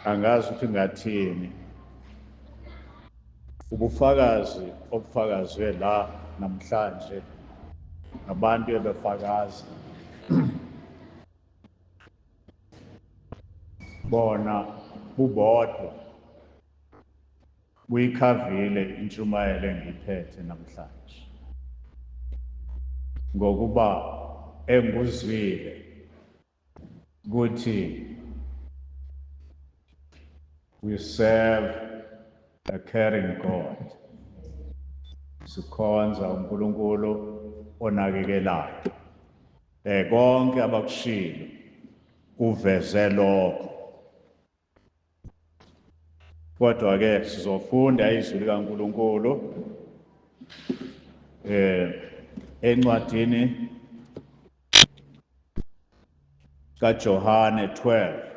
angazi ukuthi ngathini ubufakazi obufakazwe la namhlanje abantu ebefakaza bona bubodwa buyikhavile intshumayelo engiyiphethe namhlanje ngokuba enguzwile ukuthi we serve a caring God. Sikhonza uNkulunkulu onakekelayo. Konke abakushilo uveze lokho. Kodwa ke sizofunda izwi likaNkulunkulu encwadini kaJohane 12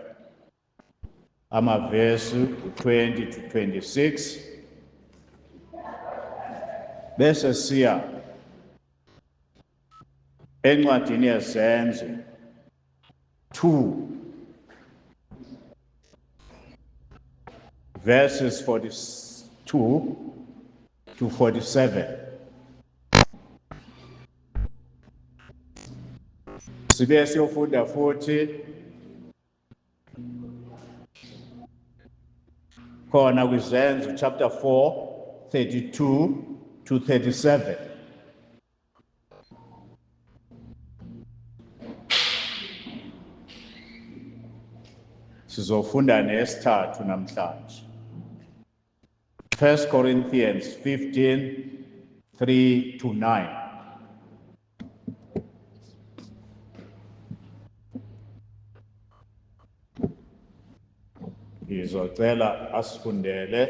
amavesi 20 to 26 bese siya encwadini yezenzo 2 verses 42 to 47 sibe siyofunda futhi khona kwizenzo chapter 4 32 to 37 sizofunda nesithathu namhlanje 1 Corinthians 15 3 to 9 ngizocela asifundele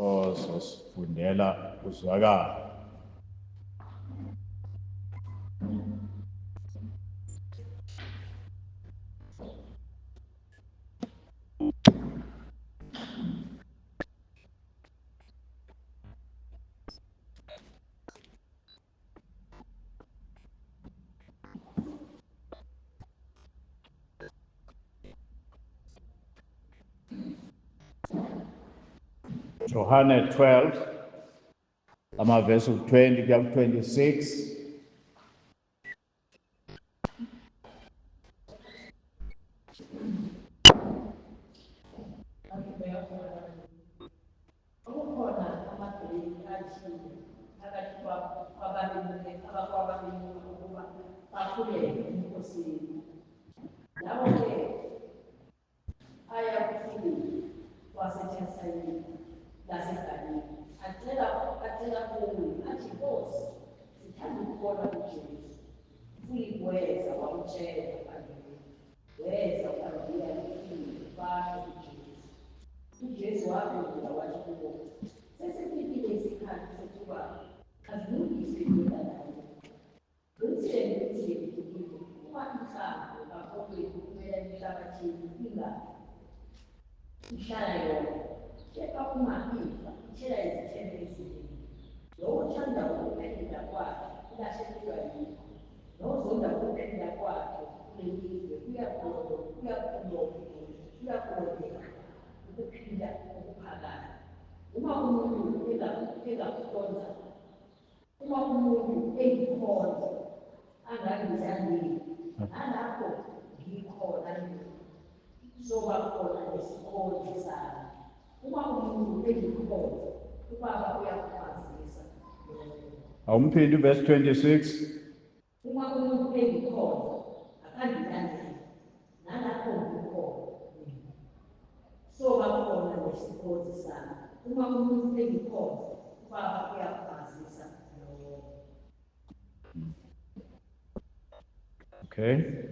ozosifundela uzwakala Johane 12 amavesi 20 kuya ku 26 awumphindi verse 26 okay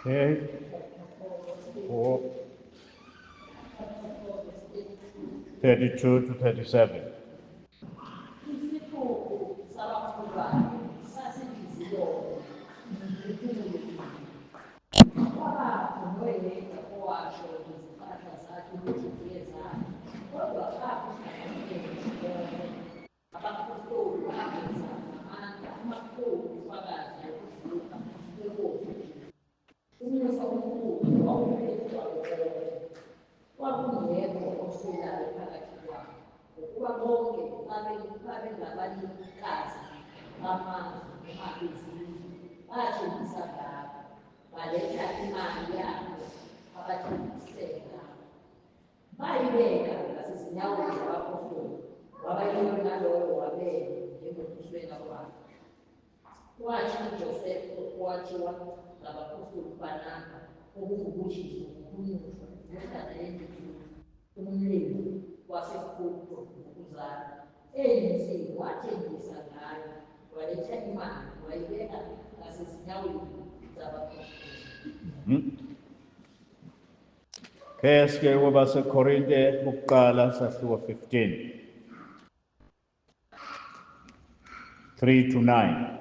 Okay. 4, 32 to 37. Okay, sike kuba seKorinte ukuqala sahluko 15. 3 to 9.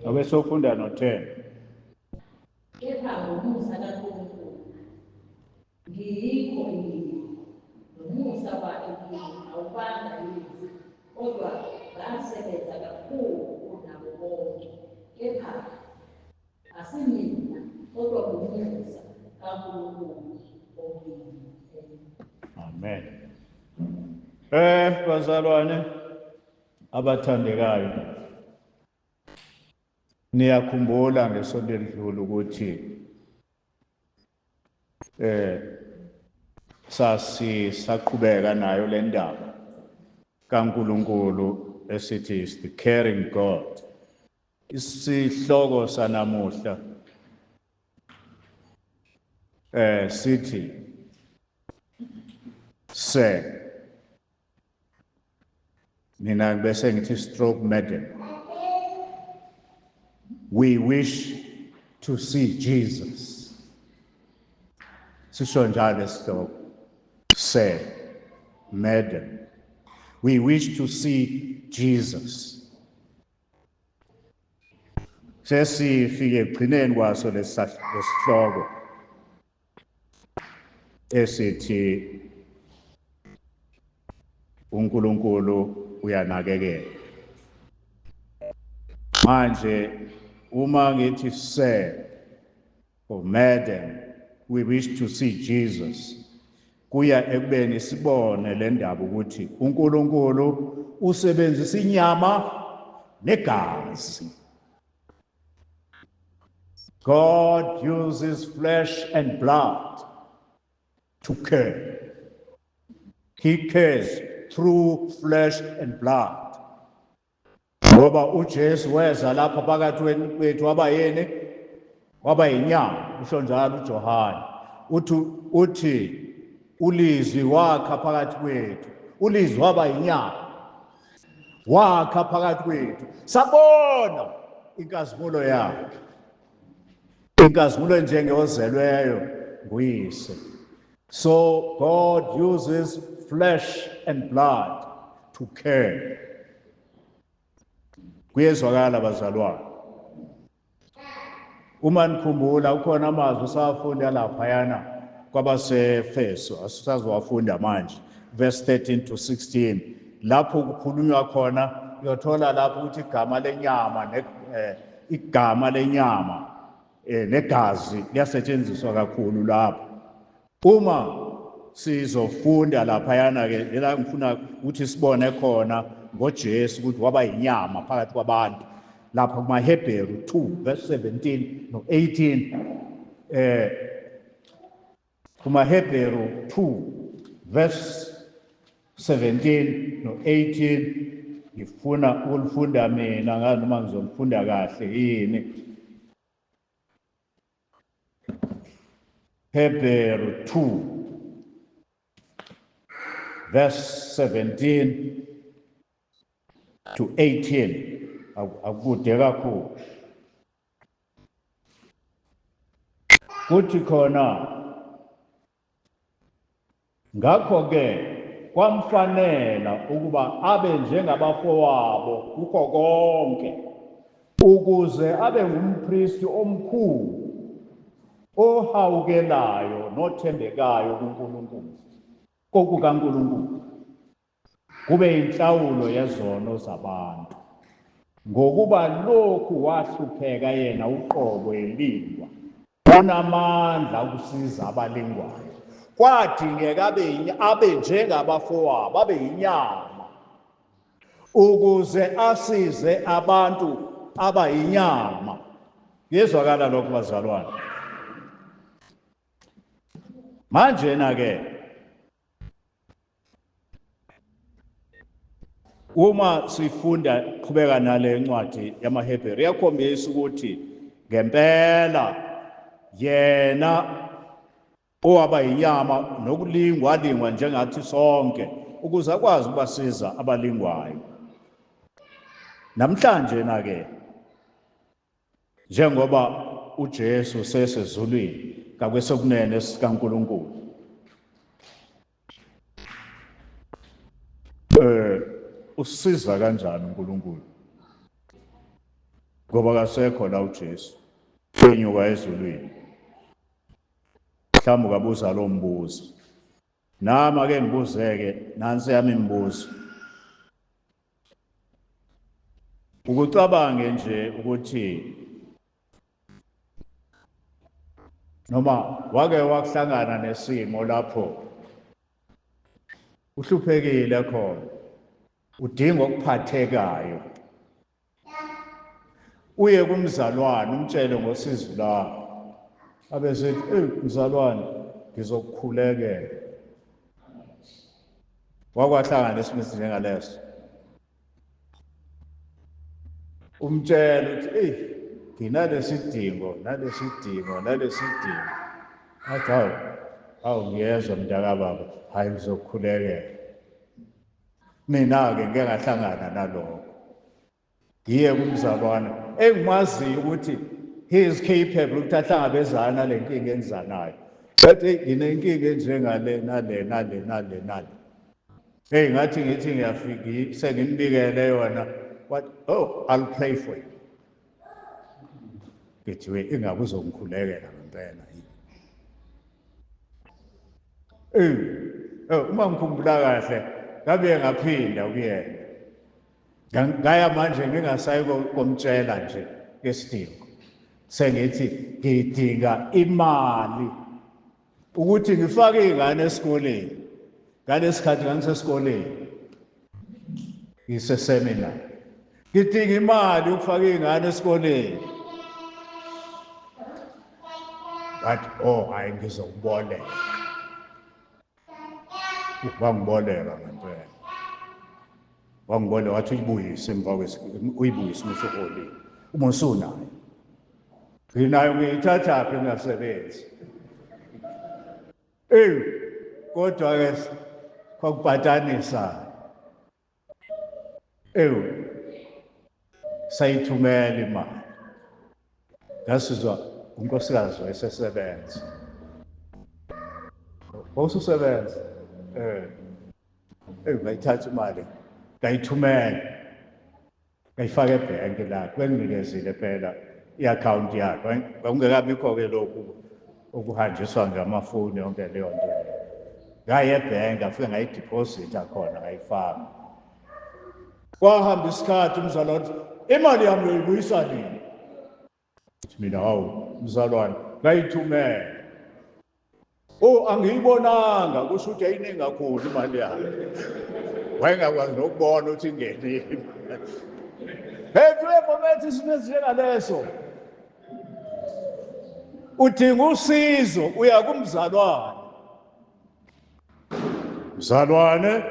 Abe sofunda no 10. Amen. Bazalwane abathandekayo, niyakhumbula ngesonto elidlule ukuthi saqhubeka nayo le ndaba kaNkulunkulu esithi is the caring God. Isihloko sanamuhla sithi mina bese ngithi stroke madam. We wish to see Jesus. Sisho njalo esihloko. Sir, madam, we wish to see Jesus. Sesifike ekugcineni kwaso lesihloko esithi uNkulunkulu uyanakekela. Manje uma ngithi sir or madam, we wish to see Jesus, kuya ekubeni sibone le ndaba ukuthi uNkulunkulu usebenzisa inyama negazi. God uses flesh and blood to care. He cares through flesh and blood. Ngoba uJesu weza lapha phakathi kwethu waba yini? Waba yinyama, usho njalo uJohane. Uthi ulizwi wakha phakathi kwethu. Ulizwi waba yinyama. Wakha phakathi kwethu. Sabona inkazimulo yakhe. Inkazimulo njengeyozelweyo nguyise. So God uses flesh and blood to care. Kuyezwakala bazalwane. Uma nikhumbula ukhona amazwi sawafunda laphayana kwabaseFeso asisazowafunda manje, verse 13 to 16, lapho kukhulunywa khona uyothola lapho ukuthi igama lenyama negazi liyasetshenziswa kakhulu lapho. Uma sizofunda laphayana ke la ngifuna ukuthi sibone khona ngoJesu ukuthi waba yinyama phakathi kwabantu lapha kumaHebheru 2 verse 17 no 18, kumaHebheru 2 verse 17 no 18 ngifuna ukulifunda mina ngazi noma ngizomfunda kahle yini. Hebrew 2 verse 17 to 18 akude kakhulu. Kuthi khona ngakho-ke kwamfanela ukuba abe njengabafowabo kukho konke, ukuze abe ngumpristi omkhulu ohawukelayo nothembekayo kuNkulunkulu, kukaNkulunkulu, kube inhlawulo yezono zabantu, ngokuba lokhu wahlupheka yena uqobo elingwa, unamandla ukusiza abalingwayo. Kwadingeka abe njengabafowabo, abe yinyama, ukuze asize abantu abayinyama. Yezwakala lokho bazalwane. Manje-ke uma sifunda qhubeka nale ncwadi yamaHebheru yakhombisa ukuthi ngempela yena owaba yinyama nokulingwa njengathi sonke ukuze akwazi ukubasiza abalingwayo. Namhlanje-ke njengoba uJesu sesezulwini ngakwesokunene sikaNkulunkulu, usiza kanjani uNkulunkulu? Ngoba kasekho la uJesu enyuka ezulwini. Mhlawumbe ukabuza lo mbuzo. Nami ake ngibuzeke nansi yami imibuzo. Ukucabange nje ukuthi noma wake wakuhlangana nesimo lapho uhluphekile khona, udinga ukuphathekayo, uye kumzalwane umtshele ngosizo lakho, abesethi mzalwane ngizokukhulekela. Wakwahlangana nesimo njengaleso, umtshele ukuthi nginalesidingo nalesidingo. Athi hawu ngiyezwa mntakababa, hayi ngizokukhulekela. Mina-ke ngeke ngahlangana nalokho. Ngiye kumzalwane engimaziyo ukuthi he is capable ukuthi ahlangabezana nale nkinga engizanayo. Bathi nginenkinga enjengale nale. Hey, ngathi ngithi ngiyafika sengimbikele yona. What? Oh, I'll pray for you. Ngithi ingabe uzongikhulekela ngempela yini. Uma ngikhumbula kahle ngabe ngaphinda kuyena. Ngaya manje ngingasayi komtshela nje ngesidingo. Sengithi ngidinga imali ukuthi ngifake ingane esikoleni. Ngalesikhathi ngisesikoleni. Ngiseseminari. Ngidinga imali ukufaka ingane esikoleni. But hayi ngizokuboleka. Wangiboleka ngempela. Wangiboleka wathi uyibuyise emva uyibuyise umusuholile. Uma usunayo. Nginayo ngiyithatha phi ngasebenzi. Kodwa ke kwakubhatanisa. Sayithumela imali. Ngasizwa unkosikazi wayesesebenza. Wawususebenza? Ngayithatha imali. Ngayithumela. Ngayifaka ebhenki lakho. Benginikezile phela i-account yakho. Kwakungekabikho-ke lokhu okuhanjiswa ngamafoni yonke leyo nto leyo. Ngaya ebhenki ngafike ngayideposita khona ngayifaka. Kwahamba isikhathi umzala wathi imali yami uyoyibuyisa nini? Mina hawu mzalwane ngayithumela. Angiyibonanga kusho ukuthi ayiningi kakhulu imali yami. Wayengakwazi nokubona ukuthi ingenile. Mfowethu izinto ezinjengalezo. Udinga usizo uya kumzalwane. Mzalwane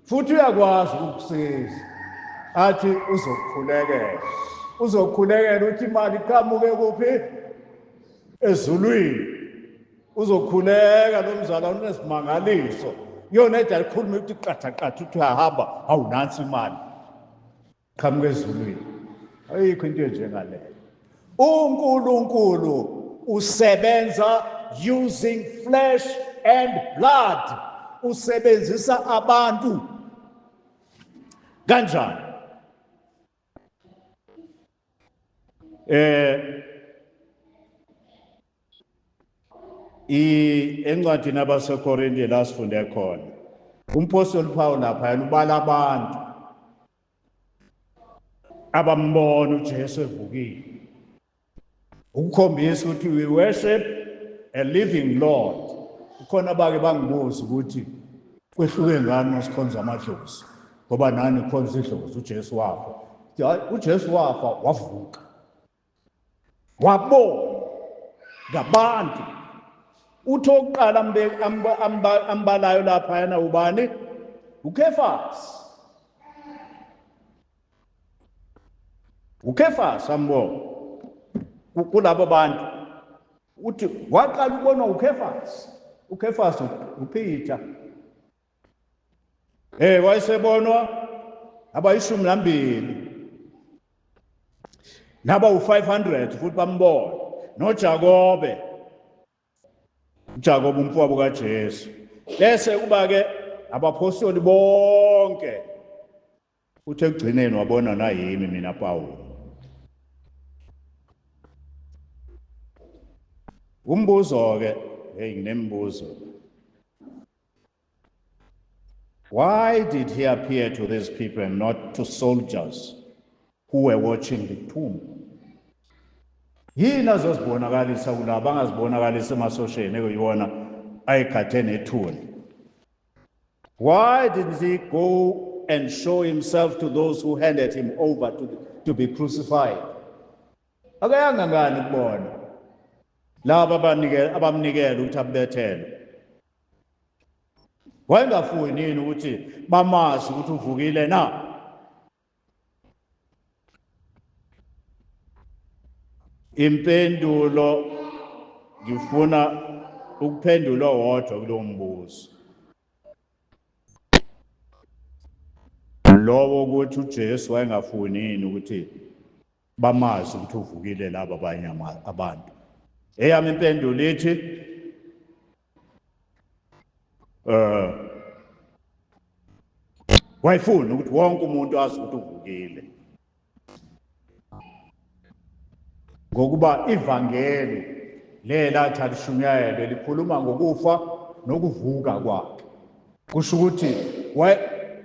futhi uyakwazi ukukusiza. Athi uzokukhulekela. Uzokukhulekela ukuthi imali iqhamuke kuphi? Ezulwini. Uzokhuleka lo mzalwane unesimangaliso. Yona eda likhuluma ukuthi qatha ukuthi uyahamba awunansi imali. Qhamuke ezulwini. Ayikho into enjengaleyo. uNkulunkulu usebenza using flesh and blood. Usebenzisa abantu. Kanjani? Encwadini yabaseKorinte la sifunde khona. Umpostoli Paul lapha ubala abantu abambona uJesu evukile. Ukukhombisa ukuthi we worship a living Lord. Ukhona abake bangibuza ukuthi kwehluke ngani masikhonza amadlozi. Ngoba nani khonza idlozi uJesu wafa. uJesu wafa wavuka. Wabona ngabantu. Uthi oqala ambalayo lapha yana ubani? uKefasi. uKefasi ambona. Kulabo bantu. Uthi waqala ubona uKefasi. uKefasi uPeter. Wayesebonwa abayishumi naba u500 futhi bambona noJakobe. uJakobe umfowabo kaJesu. Bese kuba ke abapostoli bonke. Uthe ekugcineni wabona na yimi mina Pawulo. Umbuzo ke nginembuzo. Why did he appear to these people and not to soldiers who were watching the tomb? Yini azozibonakalisa kulabo angazibonakalisa emasosheni ekuyona ayikhathe nethuni? Why did he go and show himself to those who handed him over to be crucified? Akayanga ngani kubona laba abamnikela ukuthi abethelwe. Wayengafuni yini ukuthi bamazi ukuthi uvukile na? Impendulo ngifuna ukuphendula wodwa kulo mbuzo. Lowo ukuthi uJesu wayengafuni yini ukuthi bamazi ukuthi uvukile laba abanye abantu. Eyami impendulo ithi wayefuna ukuthi wonke umuntu azi ukuthi uvukile, ngokuba ivangeli lathi alishunyayelwe likhuluma ngokufa nokuvuka kwakhe. Kusho ukuthi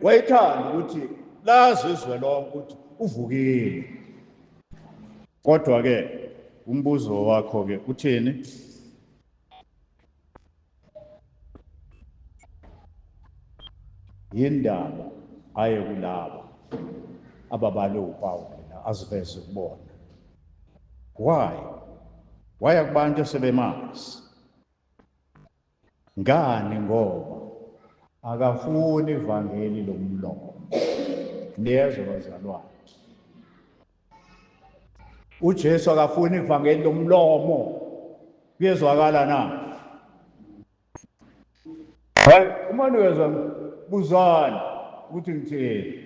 wayethanda ukuthi lazi izwe lonke ukuthi uvukile. Kodwa-ke umbuzo wakho-ke uthini? Yindaba aye kulaba ababale uPawulu aziveze kubona. Why? Waya kubantu sebemazi. Ngani? Ngoba akafuni ivangeli lomlomo. Niyezwa bazalwane, uJesu akafuni ivangeli lomlomo. Kuyezwakala na? Uma niwezwa buzani ukuthi ngithini.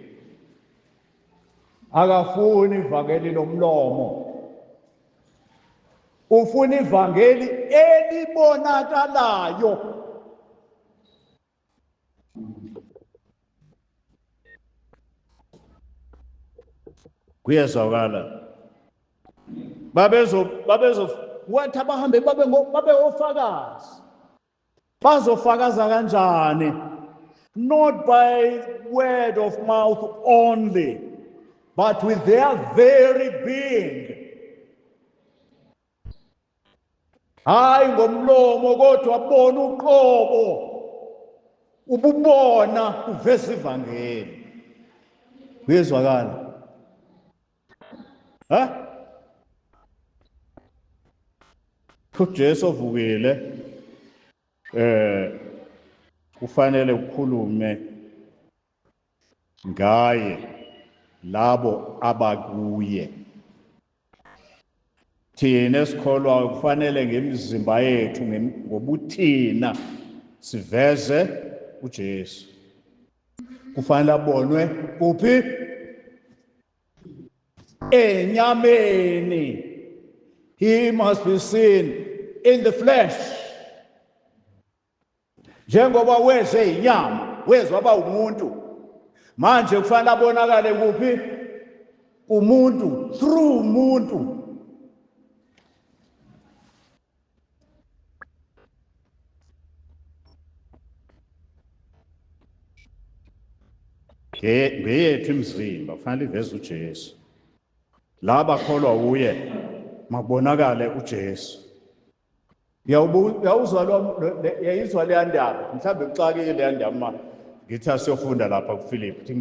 Akafuni ivangeli lomlomo, ufuna ivangeli elibonakalayo. Kuyezwakala. Wathi abahambe babe ofakazi. Bazofakaza kanjani? Not by word of mouth only, but with their very being. Hayi ngomlomo kodwa bona uqobo. Ububona uveza ivangeli. Kuyezwakala? uJesu ovukile kufanele ukukhulume ngaye labo abakuye. Thina esikholwayo kufanele ngemizimba yethu ngobuthina siveze uJesu. Kufanele abonwe kuphi? Enyameni. He must be seen in the flesh. Njengoba weze inyama, wezwa aba umuntu. Manje kufanele abonakale kuphi? Umuntu, through umuntu. Ngeyethu imizimba kufanele iveze uJesu. Laba kholwa uye mabonakale uJesu. Yayizwa le ndaba, mhlawumbe kuxakile le ndaba ngithi asiyofunda lapha kuFilipi ukuthi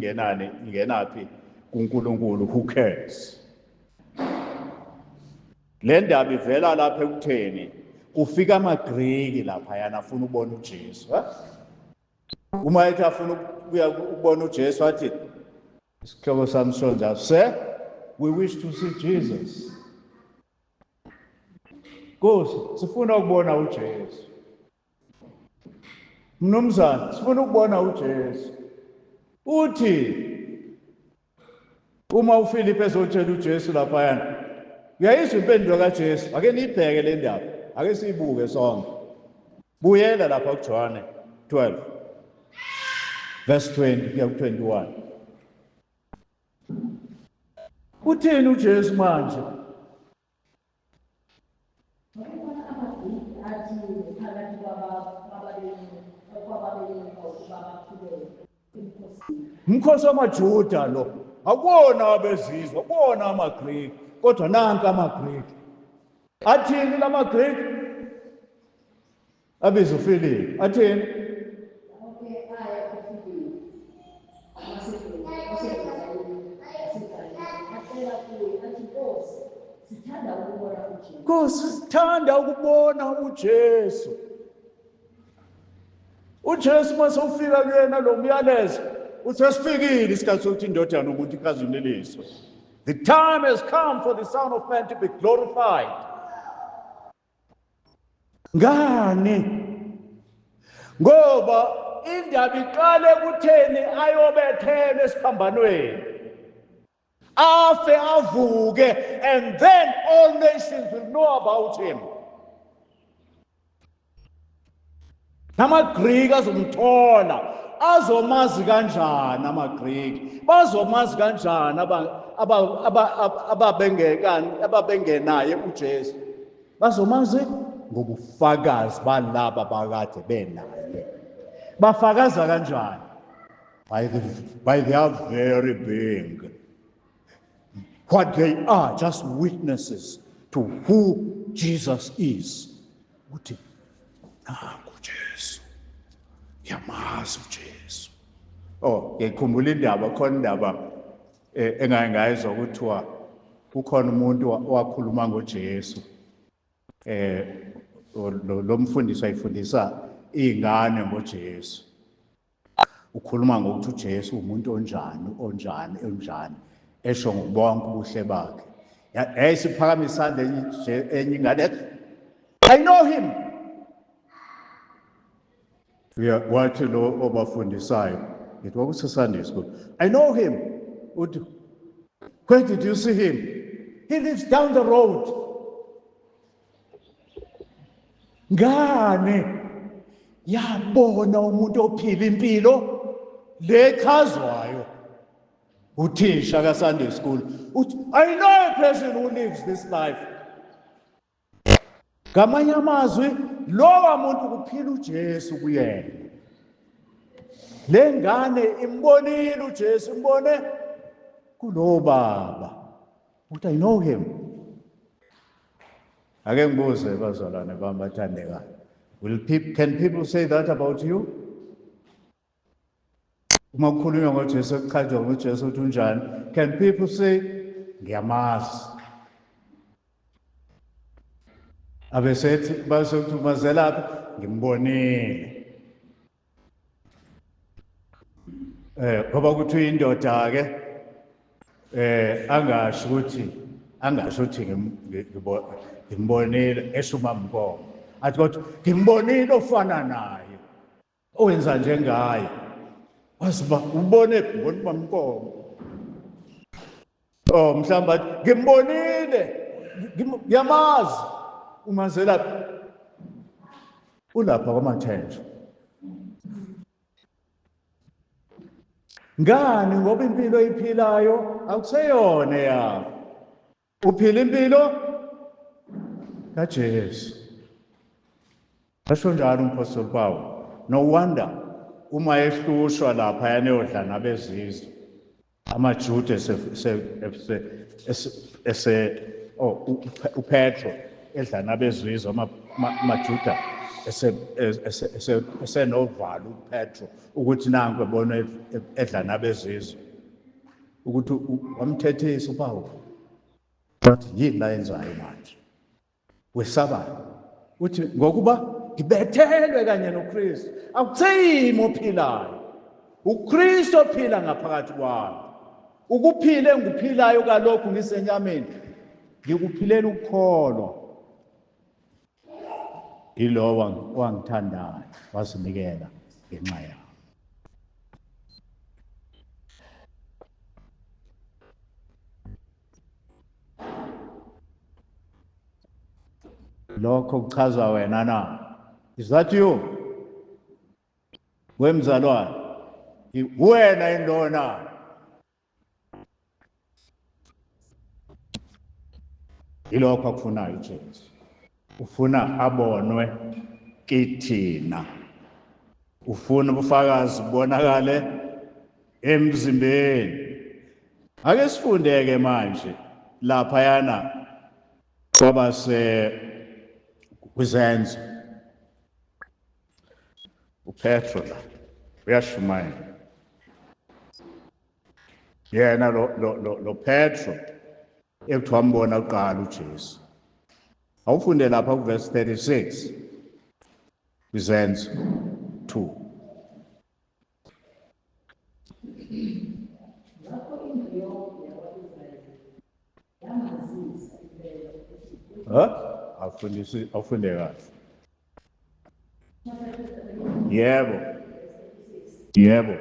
ingenaphi kuNkulunkulu, who cares? Le ndaba ivela lapha ekutheni kufika amaGreki lapha yana afuna ukubona uJesu. Uma ethi afuna ukubona uJesu athi isihloko sami sonja, "Sir, we wish to see Jesus." Nkosi, sifuna ukubona uJesu. Mnumzane, sifuna ukubona uJesu. Uthi uma uFilipi ezotshela uJesu lapha yana, uyayizwa impendulo kaJesu. Ake niyibheke le ndaba, ake siyibuke sonke. Buyela lapha kuJohane 12 verse 20 kuya ku-21. Uthini uJesu manje? Umkhosi wamaJuda lo, akuwona abezizwe, akuwona amaGreki, kodwa nanka amaGreki. Athini lamaGreki? Abiza uFilipi, athini? Nkosi, sithanda ukubona uJesu. uJesu masewufika kuyena lo myalezo, usesifikile isikhathi sokuthi indodana yomuntu ikazineliswe. The time has come for the Son of Man to be glorified. Ngani? Ngoba indaba iqale kutheni ayobethelwa esiphambanweni, afe avuke, and then all nations will know about him. namaGriki azomthola. Azomazi kanjani amaGriki? Bazomazi kanjani ababengenaye uJesu? Bazomazi ngobufakazi balaba bakade benaye. Bafakaza kanjani? By their very being. What they are, just witnesses to who Jesus is. Uthi, nangu uJesu. Ngiyamazi uJesu. Oh, ngikhumbula indaba, khona indaba engayizwa ukuthiwa kukhona umuntu wakhuluma ngoJesu. Lo mfundisi ayifundisa izingane ngoJesu. Ukhuluma ngokuthi uJesu umuntu onjani, esho ngobonke ubuhle bakhe. Yayisiphakama isandla enye ingane, I know him. Wathi lo obafundisayo, it was Sunday school, I know him. Where did you see him? He lives down the road. Ngane yabona umuntu ophila impilo lechazwayo. Uthisha ka Sunday school uthi, I know a person who lives this life. Ngamanye amazwi, lowa muntu kuphila uJesu kuyena. Le ngane imbonile uJesu, imbone kulo baba. Uthi, I know him. Ake ngibuze bazalwane bami bathandekayo. Can people say that about you? Uma kukhulunywa ngoJesu, kuchazwa ngoJesu uthi unjani? Can people say, ngiyamazi? Abesethi basokuthi mazelapha, ngimbonile. Ngoba kuthi indoda ke angasho ukuthi ngimbonile eshuma mbomo. Athi kodwa ngimbonile ofana naye, owenza njengaye. Wasiba ubone bamnkomo. Oh, mhlamba ngimbonile, ngiyamazi. Umazelapha ulapha kwamathenjwa. Ngani? Ngoba impilo oyiphilayo akuseyona yakho. Uphila impilo kaJesu. Asho njalo umpostoli Paul. No wonder uma ehlushwa lapha yaneyodla nabezizwe, amaJuda uPetro edla nabezizwe, amaJuda esenovalo uPetro ukuthi nanku ebona edla nabezizwe, ukuthi wamthethisa uPaul. But yini la yenzayo manje? Wesabani? Uthi ngokuba ngibethelwe kanye noKristu. Akuseyimi ophilayo, uKristu ophila ngaphakathi kwami. Ukuphila engikuphilayo kalokhu ngisenyameni, ngikuphilela ukukholwa ilo wangithandayo wazinikela ngenxa yami. Lokho kuchaza wena na? Is that you? Wemzalwane, wena indona. Ilokho akufunayo uJesu. Ufuna abonwe kithina. Ufuna ubufakazi bonakale emzimbeni. Ake sifundeke manje lapha yana kwabase kwizenzo. uPetro la uyashumayela. Yena lo Petro ekuthiwa wambona uqala uJesu. Awufunde lapha kuverse 36 kwizenzo 2. Awufunde kahle. Yebo. Yebo.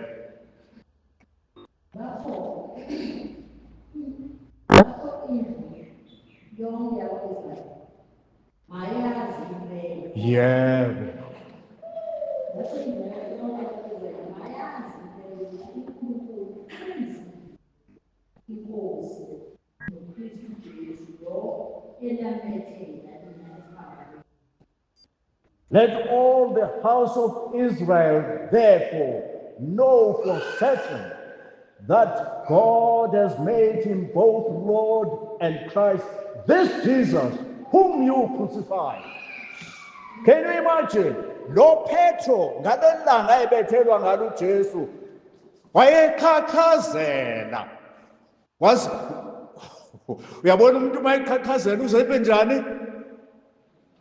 Let all the house of Israel therefore know for certain that God has made him both Lord and Christ, this Jesus whom you crucified. Can you imagine? Lo Petro ngalelanga ebethelwa ngalo Jesu wayekhakhazela. Wazi uyabona umuntu mayekhakhazela uzebe njani?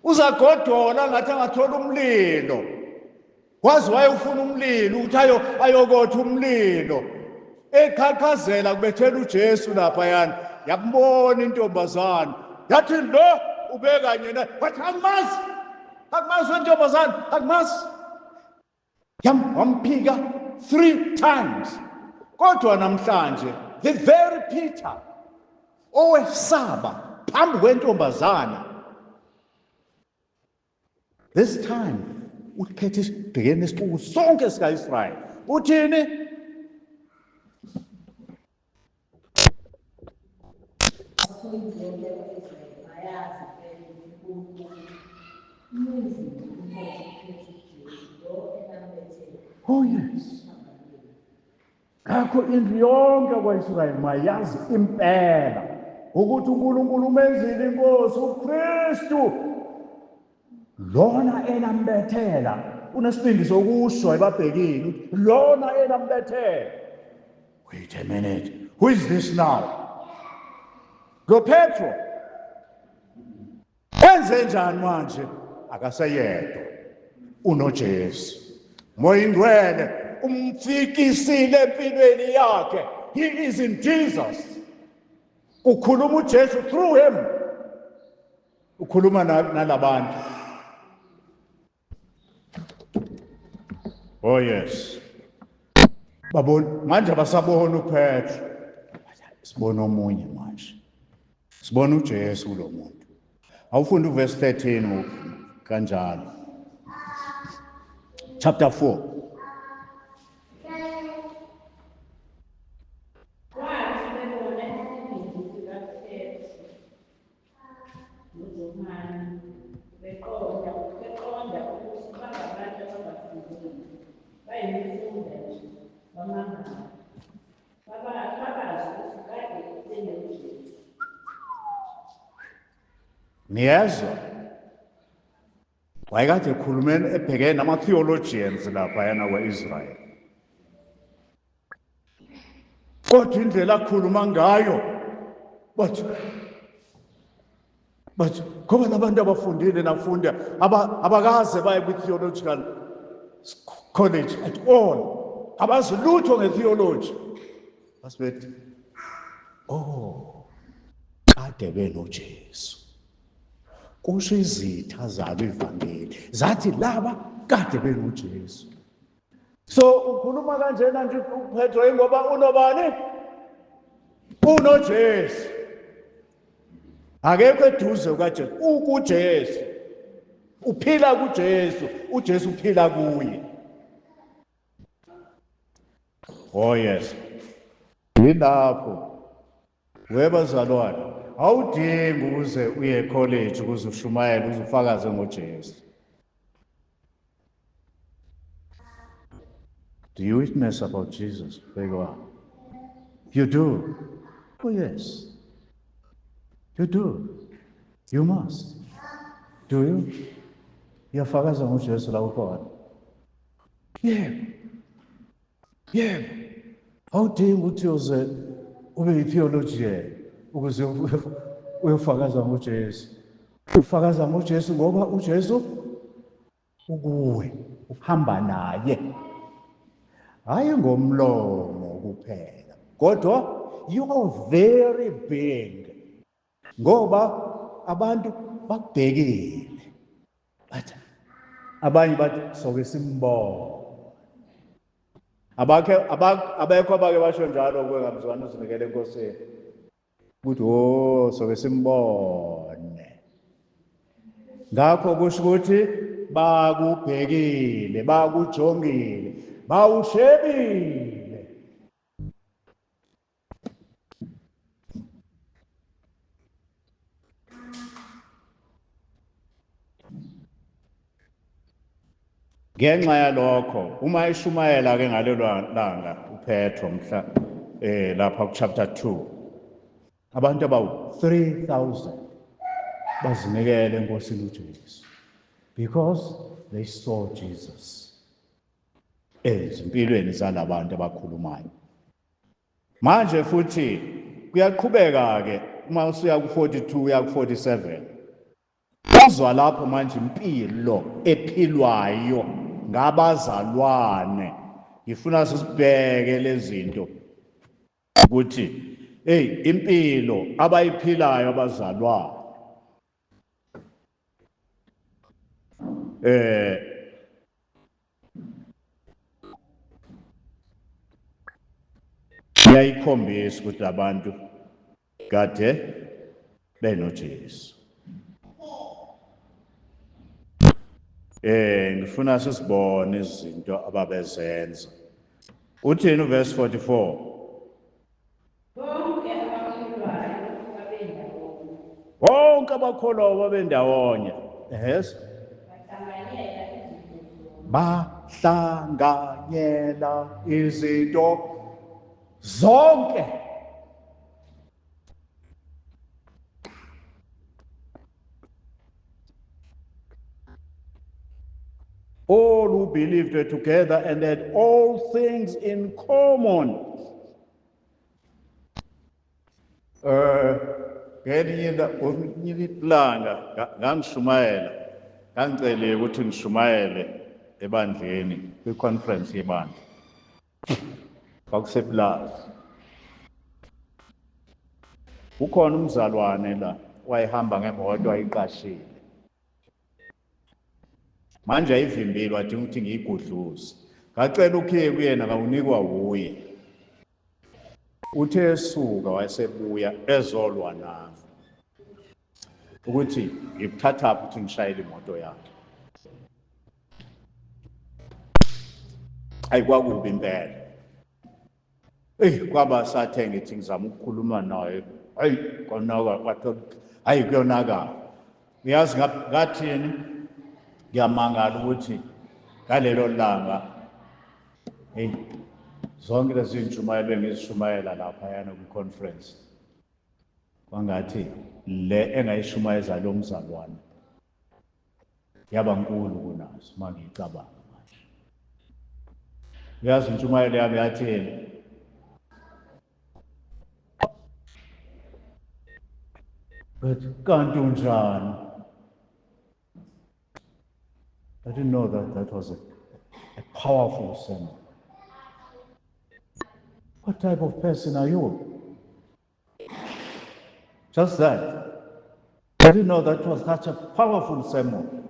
Uzagodola ngathi angathola umlilo. Wazi wayefuna umlilo ukuthi ayokotha umlilo. Ekhakhazela kubethela uJesu lapha yana. Yakubona intombazana. Yathi lo ubeka yena. Wathi angimazi. Akumazi wentombazana, akumazi. Wamphika 3 times. Kodwa namhlanje the very Peter owesaba phambi kwentombazana, this time uphethe isibhekene isixuku sonke sika-Israyeli. Uthini? Oh yes. Ngakho indlu yonke kwa-Israyeli mayazi impela ukuthi uNkulunkulu umenzile inkosi uKristu lona enambethela. Unesibindi sokusho ebabhekile ukuthi lona enambethela. Wait a minute, who is this now? Lo Petro enze njani manje? Akaseyedwa, unoJesu. Moya ingcwele umfikisile empilweni yakhe. He is in Jesus. Ukhuluma uJesu through him. Ukhuluma nalabantu. Oh yes. Babona manje basabona uPetro. Sibona omunye manje. Sibona uJesu kulo muntu. Awufunda uverse 13 kanjalo. Chapter 4. Niyezwa wayekade ekhulumeni ebhekene nama-theologians lapha yana kwa-Israyeli. Kodwa indlela akhuluma ngayo bathi ngoba labantu abafundile nafunda abakaze baye kwi-theological college at all, abazi lutho nge-theology. Basibethi kade benoJesu. Kusho izitha zalo ivangeli zathi laba kade benoJesu. So ukhuluma kanjena nje uPetro ngoba unobani? UnoJesu. Akekho eduze kukaJesu, ukuJesu. Uphila kuJesu, uJesu uphila kuye. Oh yes. Yilapho webazalwane awudingi ukuze uye ecollege ukuze ushumayele ukuze ufakaze ngoJesu. Do you witness about Jesus? You do. Oh yes. You do. You must. Do you? Uyafakaza ngoJesu la ukhona? Yebo. Awudingi ukuthi uze ube yi-theologian ukuze uyofakaza ngoJesu. Ufakaza ngoJesu ngoba uJesu ukuwe, uhamba naye. Hayi ngomlomo kuphela. Kodwa you are very big. Ngoba abantu bakubhekile. Bathi abanye bathi soke simbone. Abekho abake basho njalo kuwe ngamzwana uzinikele enkosini. Ukuthi soke simbone. Ngakho kusho ukuthi bakubhekile, bakujongile, bawushebile. Ngenxa yalokho uma eshumayela ke ngalelo langa uPetro mhla lapha ku-chapter 2 abantu abawu-3,000 bazinikele enkosini uJesu because they saw Jesus ezimpilweni zalabantu abakhulumayo. Manje futhi kuyaqhubeka ke uma usuya ku-42 uya ku-47 uzwa lapho manje impilo ephilwayo ngabazalwane. Ngifuna sisibheke lezi zinto ukuthi impilo abayiphilayo abazalwane iyayikhombisa ukuthi abantu kade benoJesu. Ngifuna sisibone izinto ababezenza. Uthini uverse 44? Bonke abakholwa babendawonye. Yes. Bahlanganyela izinto zonke. All who believed were together and had all things in common. Ngelinye ilanga ngangishumayela, ngangicele ukuthi ngishumayele ebandleni kwi-conference yebandla. Kwakuseplaza. Ukhona umzalwane la wayehamba ngemoto wayiqashile. Manje ayivimbile wadinga ukuthi ngiyigudluze. Ngacela ukhiye kuyena ngawunikwa wuye. Uthe esuka wayesebuya ezolwa nami ukuthi ngikuthatha ukuthi ngishayele imoto yakhe. Ayikwakubi impela. Kwaba sathe ngithi ngizama ukukhuluma naye. Konaka kwathi kuyonaka. Uyazi ngathini? Ngiyamangala ukuthi ngalelo langa zonke lezi zintshumayelo engizishumayela lapha yana kwi-conference kwangathi le engayishumayeza lo mzalwane yaba nkulu kunazo uma ngiyicabanga manje. Uyazi intshumayelo yami yathini? But kanti unjani? I didn't know that was a powerful sermon. What type of person are you? Just that. I didn't know that was such a powerful sermon.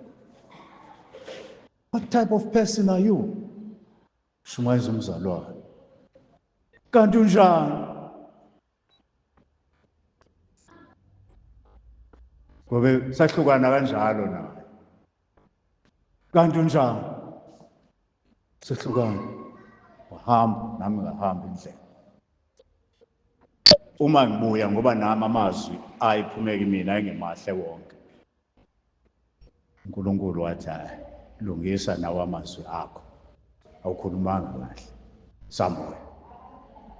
What type of person are you? Shumayeza umzalwane. Kanti unjani? Ngobe sahlukana kanjalo naye. Kanti unjani? Sehlukana. Wahamba nami ngahamba indlela. Uma ngibuya ngoba nami amazwi ayiphumeka mina engemahle wonke. uNkulunkulu wathi lungisa nawe amazwi akho. Awukhulumanga kahle. Samuel.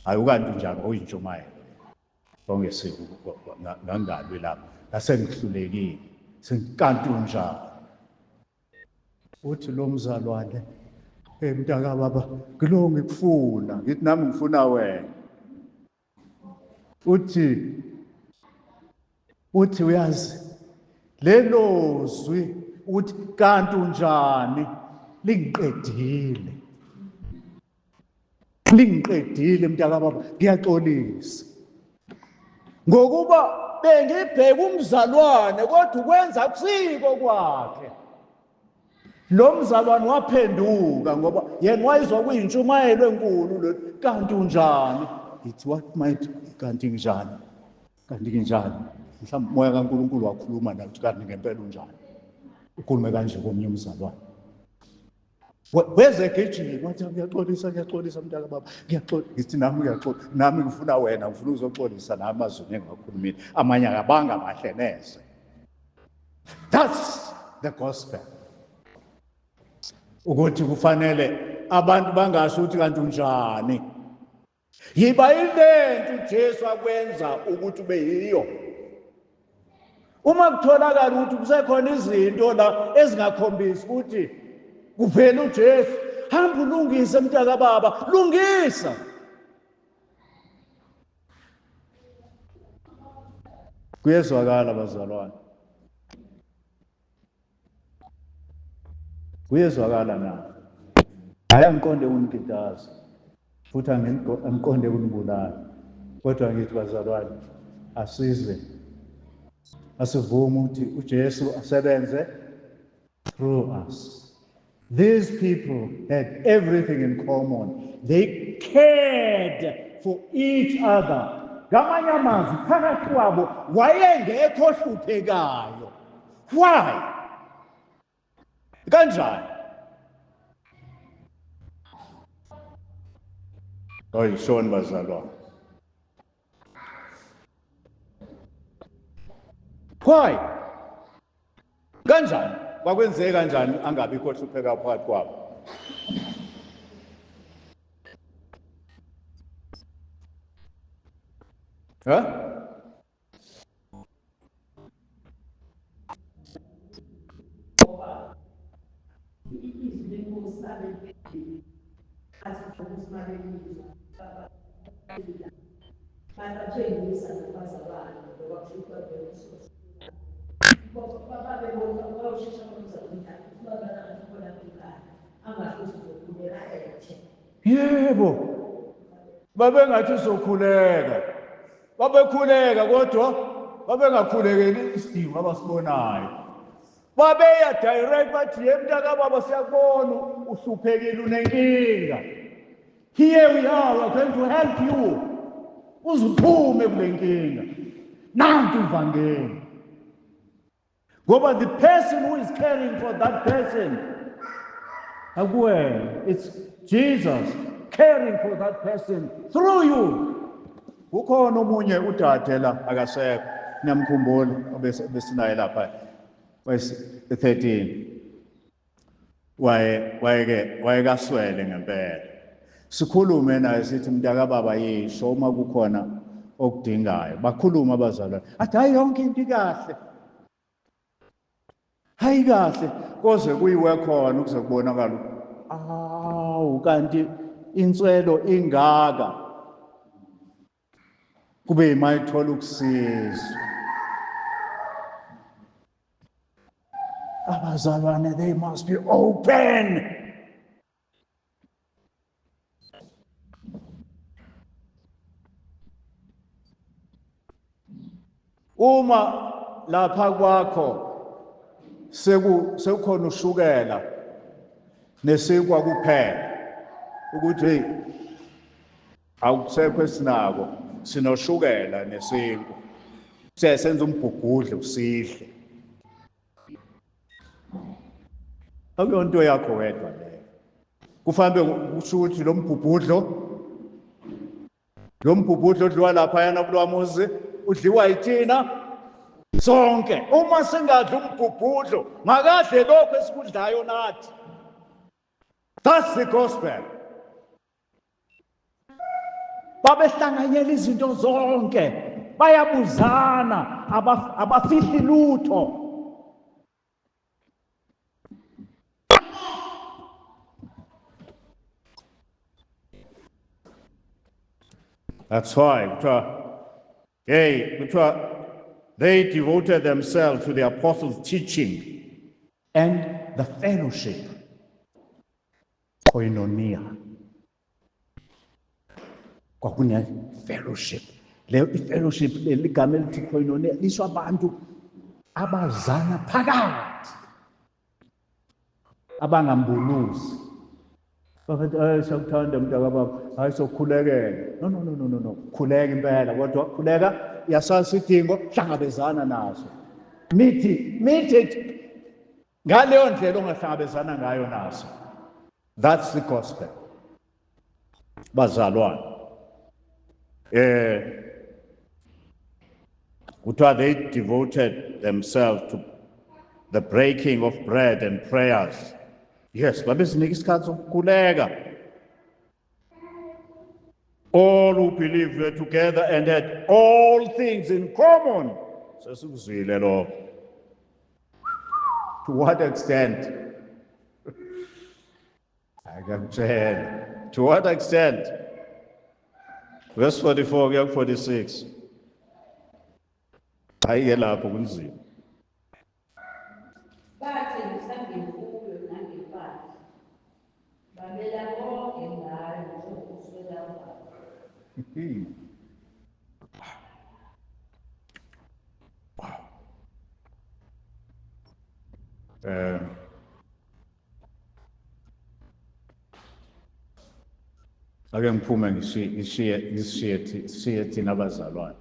Ayukanti njalo uyintshumayelo. Bongesiko ngangabi lapha. Ngasengihlulekile. Sengikanti unjani? Uthi lo mzalwane mntaka baba ngilo ngikufuna ngithi nami ngifuna wena. Uthi uyazi lelo zwi uthi kanti unjani lingiqedile. Lingiqedile mntaka baba ngiyaxolisa. Ngokuba bengibheka umzalwane kodwa ukwenza kusiko kwakhe. Lo mzalwane waphenduka ngoba yena wayizwa kuyintshumayelo enkulu lo kanti unjani? It's what might kanti njani? Kanti njani? Mhlawumbe moya kaNkulunkulu wakhuluma nathi kanti ngempela unjani? Ukhulume kanje komunye umzalwane. Weze gijima wathi ngiyaxolisa mntaka baba. Ngithi nami ngiyaxolisa nami ngifuna wena ngifuna uzoxolisa nami amazwi engakhulumile amanye akabanga kahle neze. That's the gospel. ukuthi kufanele abantu bangasho ukuthi kanti unjani. Yiba ilento uJesu akwenza ukuthi ube yiyo. Uma kutholakala ukuthi kusekhona izinto la ezingakhombisi ukuthi kuphela uJesu, hamba ulungise mntaka baba, lungisa. Kuyezwakala bazalwane. Kuyezwakala na. Hayi angiqonde unikitazi. Futhi angiqonde unibulala. Kodwa ngithi bazalwane, asize. Asivume ukuthi uJesu asebenze through us. These people had everything in common. They cared for each other. Ngamanye amazwi phakathi kwabo wayengekho ohluphekayo. Why? Kanjani? Oyishoni bazalwane. Why? Kanjani? Kwakwenzeka kanjani angabikho ohlupheka phakathi kwabo? Yebo. Babengathi sokhuleka. Babekhuleka kodwa babengakhulekeli isidingo abasibonayo. Babeya direct bathi yemntaka baba siyakubona uhluphekile unenkinga. Here we are, we're going to help you. Uzuphume kule nkinga. Nanti ivangeli. Ngoba the person who is caring for that person, it's Jesus caring for that person through you. Ukhona omunye udade la akasekho, ngiyamkhumbula obesinaye lapha. Wayes 13. Wayekaswele ngempela. Sikhulume naye sithi mntaka baba yisho uma kukhona okudingayo. Bakhuluma abazalwane. Athi hayi yonke into ikahle. Hayi kahle koze kuyiwe khona ukuze kubonakala kanti inswelo ingaka kube imayithola ukusizwa. Abazalwane, they must be open. Uma lapha kwakho sekukhona ushukela nesikwa kuphela ukuthi hey awusekho esinako sinoshukela nesikwa siyasenza umbhugudle usidle akuyonto yakho wedwa leyo kufanele kusho ukuthi lo mbhubhudlo odliwa lapha yana kulwamuzi udliwa yithina sonke. Uma singadli umbhubhudlo makadle lokho esikudlayo nathi. That's the gospel. Babehlanganyela izinto zonke, bayabuzana, abafihli lutho. That's why they devoted themselves to the apostles' teaching and the fellowship. Koinonia. Kwakune fellowship. Le fellowship ligama elithi koinonia lisho abantu abazana phakathi. Abangambuluzi. Bathi hayi siyakuthanda mntaka baba, hayi sokhulekela. No. Khuleka impela kodwa khuleka yasazi isidingo hlangabezana naso. Mithi ngaleyo ndlela ongahlangabezana ngayo naso. That's the gospel. Bazalwane. They devoted themselves to the breaking of bread and prayers. Yes, babezinika isikhathi sokukhuleka. All who believed were together and had all things in common. Sesikuzwile lo. To what extent? To what extent? Verse 44 kuya 46. Hayi lapho kunzima. Bathi mhlambe nangempahla babela konke ngayo njengokuswela kwabo. Ake ngiphume ngishiye thina abazalwane.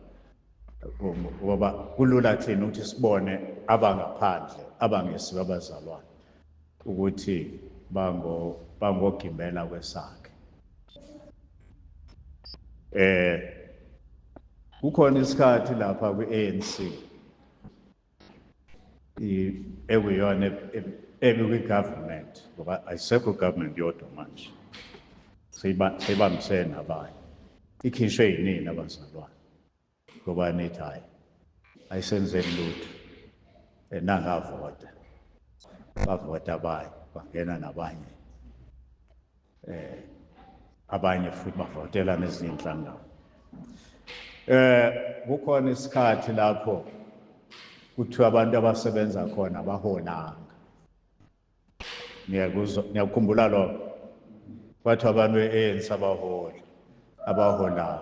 Ngoba kulula thina ukuthi sibone abangaphandle abangesibo abazalwane ukuthi bangogimbela kwesakhe. Kukhona isikhathi lapha kwi-ANC ekuyona ekwi-government, ngoba ayisekho government yodwa manje, seyibambisene nabanye, ikhishwe yinini abazalwane, ngoba nithi hayi ayisenzeni lutho, nangavota bavota abanye bangena nabanye, abanye futhi bavotela nezinye inhlangano. Kukhona isikhathi lapho kuthiwa abantu abasebenza khona abaholanga. Ngiyakhumbula lokho. Kwathiwa abantu be-ANC abaholanga.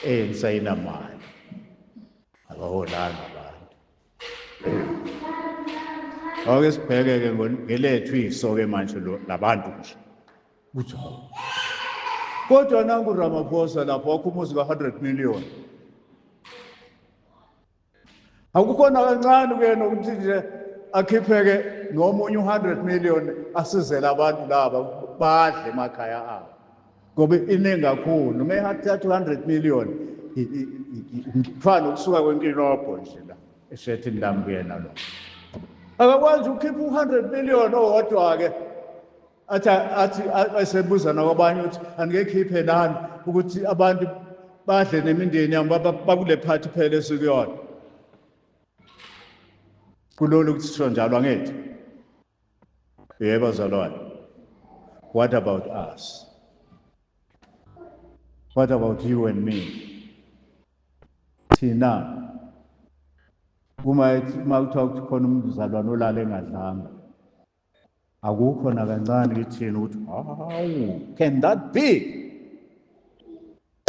ANC ayinamali. Abaholanga abantu. Ake sibheke-ke ngelethu iso-ke manje labantu nje. Kuthi kodwa nangu Ramaphosa lapho wakho umuzi ka-100 million. Akukhona kancane kuyena ukuthi nje akhipheke nomunye 100 million asizele abantu laba badle emakhaya abo. Ngoba iningi kakhulu, noma ehathatha 100 million kufana nokusuka kwenkinobho nje la eshethi ndami kuyena lo. Akakwazi ukukhipha 100 million owodwa-ke athi asebuza nakwabanye ukuthi anikekhiphe nani ukuthi abantu badle nemindeni yami bakule phathi phela esikuyona. Kulolu ukuthi sisho njalo angithi. Yebo bazalwane. What about us? What about you and me? Thina uma kuthiwa ukuthi khona umzalwane olala engadlanga, akukho nakancane kithina ukuthi hawu, can that be?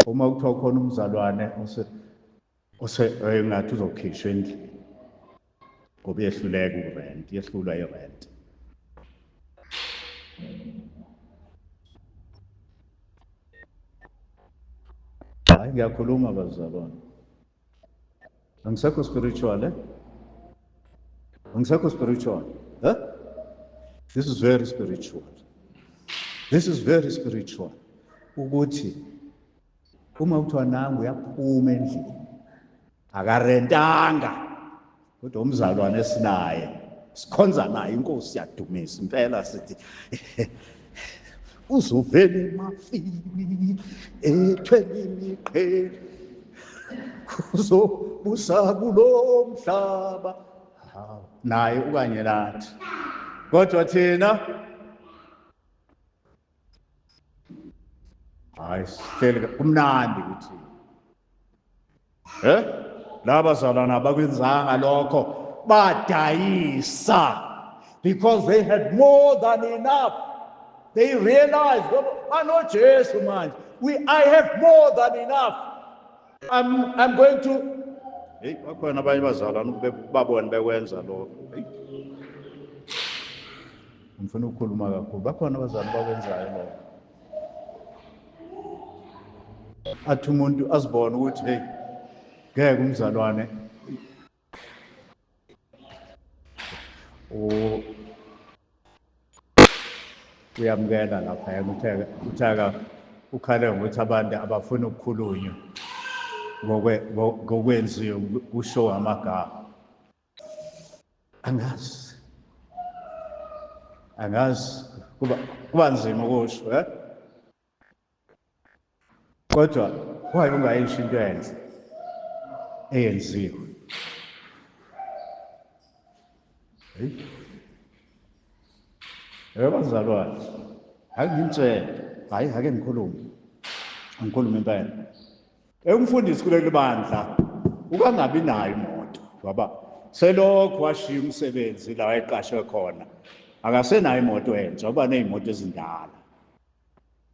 Uma kuthiwa khona umzalwane engathi uzokhishwa endlini ngoba yehluleka urent, yehlulwa irent. Hayi ngiyakhuluma bazalwane. Angisekho spiritual, Angisekho spiritual, This is very spiritual. This is very spiritual. Ukuthi uma kuthiwa nangu uyaphuma endlini akarentanga kodwa umzalwane esinaye sikhonza naye inkosi yadumisa impela sithi uzovela emafini ethwele imiqhele uzobusa kulo mhlaba naye ukanye nathi. Kodwa thina hayi sihleli kumnandi kuthi laba bazalwana abakwenzanga lokho badayisa because they had more than enough. They realized, I know Jesus manje, I have more than enough. I'm going to bakhona abanye bazalwana babone bekwenza lokho. Ngifuna ukukhuluma kakhulu. Bakhona abazalwane bakwenzayo lokho. Athi umuntu azibone ukuthi hey ngeke umzalwane uyamkela lapha yena uthaka ukhale ngokuthi abantu abafuna ukukhulunywa ngokwenziwe kusho amagama. Angazi angazi kuba nzima ukusho kodwa kwaye ungayisho into enhle eyenziwe. Bazalwane, ake ngimtshele, hayi ake ngikhulume impela. Umfundisi kuleli bandla ukangabi nayo imoto ngoba selokhu washiya umsebenzi la wayeqashwe khona, akasenayo imoto entsha, uba ney'moto ezindala.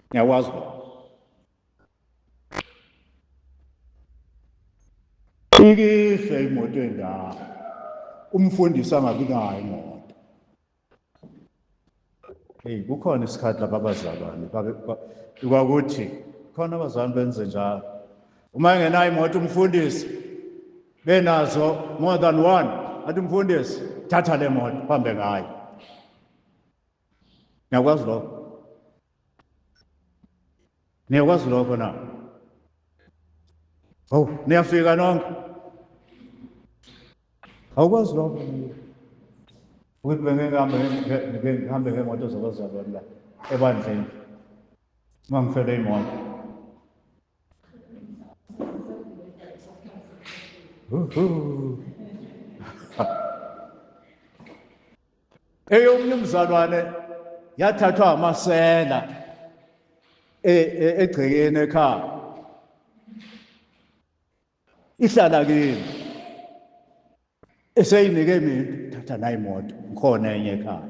Ngiyakwazi lokho. Ikihle imoto endala, umfundisi angabi nayo imoto. Kukhona isikhathi lapha abazalwane kwakuthi khona abazalwane benze njalo. Uma engenayo imoto umfundisi, benazo more than one, athi umfundisi thatha le moto uhambe ngayo. Ngiyakwazi lokho. Niyakwazi lokho na? Niyafika nonke? Awukwazi lokho ukuthi bengihambe ngemoto zabazalwane la ebandleni uma ngifele imoto. Eyomnye umzalwane yathathwa amasela egcekeni ekhaya, ihlala kimi, eseyinike mina, thatha nayo imoto, ngikhona enye ekhaya.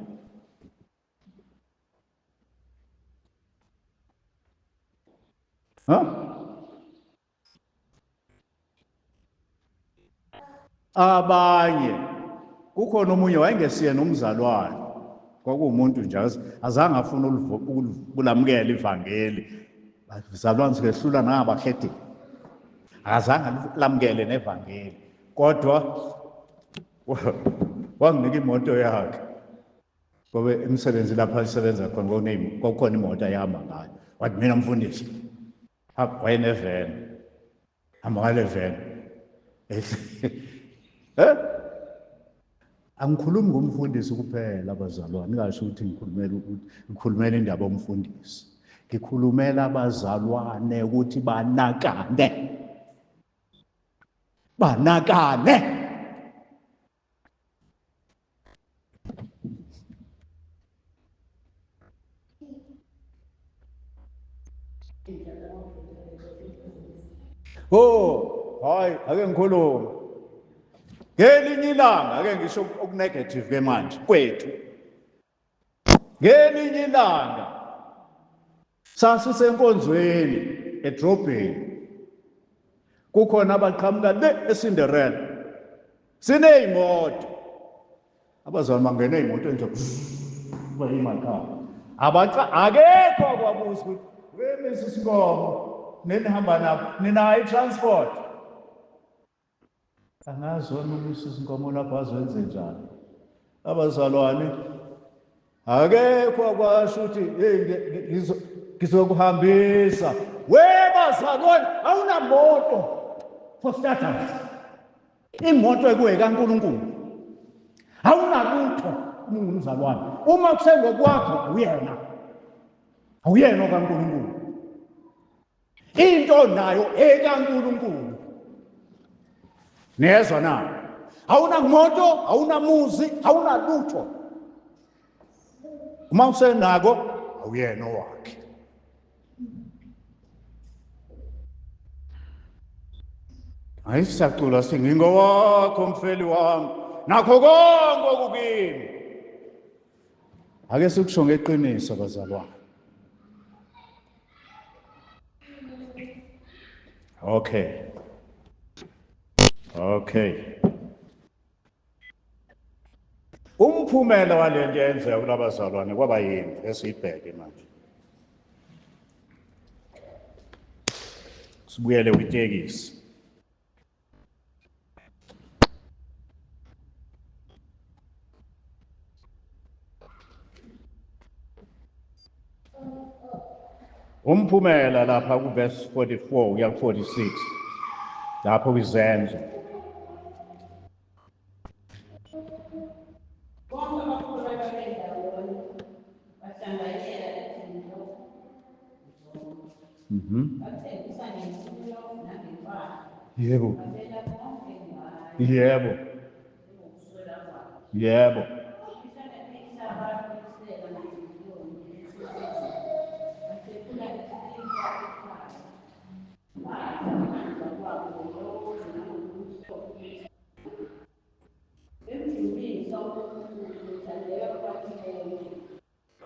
Abanye kukhona omunye wayengesiye nomzalwane, kwakuwumuntu nje azange afuna ukulamukela ivangeli. Izalwane sikehlula nangabakhedeni, azange lamukele nevangeli, kodwa wanginika imoto yakhe ngoba emsebenzi lapha isebenza khona kwakukhona imoto ayihamba ngayo. Wathi mina mfundisi, wayeneveni, hamba ngale veni. Angikhulumi ngomfundisi kuphela abazalwane, ngingasho ukuthi ngikhulumela indaba yomfundisi. Ngikhulumela abazalwane ukuthi banakane. Hayi, ake ngikhulume. Ngelinye ilanga, ake ngisho okunegative-ke manje kwethu. Ngelinye ilanga sasisenkonzweni edrobheni, kukhona abaqhamuka le eCinderella, siney'moto. Abazalwane bangene iy'moto nje emakhaya, akekho akwabuza ukuthi Mrs. Nkomo, nenihamba napho, ninayo i-transport? Angazona uMrs. Nkomo lapho azenze njani. Abazalwane, akekho akwasho ukuthi ngizokuhambisa. Bazalwane, awunamoto for starters. Imoto ekuwe kaNkulunkulu, awunalutho umzalwane. Uma kusengokwakho awuyena okaNkulunkulu. Into nayo ekaNkulunkulu. Niyezwa na? Awunamoto, awunamuzi, awunalutho. Uma usenako, awuyena owakhe. Ayisacula singi ngowakho mfeli wami, nakho konke okukimi. Ake sikusho ngeqiniso bazalwane. Okay. Umphumela wale nto yenzeka kulabazalwane kwaba yini? Esiyibheke manje. Sibuyele kwitekisi. Umphumela lapha kuverse 44 uya 46 lapho kwizenzo. bathengisa ngemfuyo nangempahla, Yebo. babela konke ngayo Yebo. ngokuswela kwabo. Yebo. Ihlanganisa abantu besela ngemfuyo nesizwe, basephula isiliva ekhaya, badla ukudla kwabo lonke nangokumhlophe. Emjulisa uNkulunkulu uthandeka kwakhona.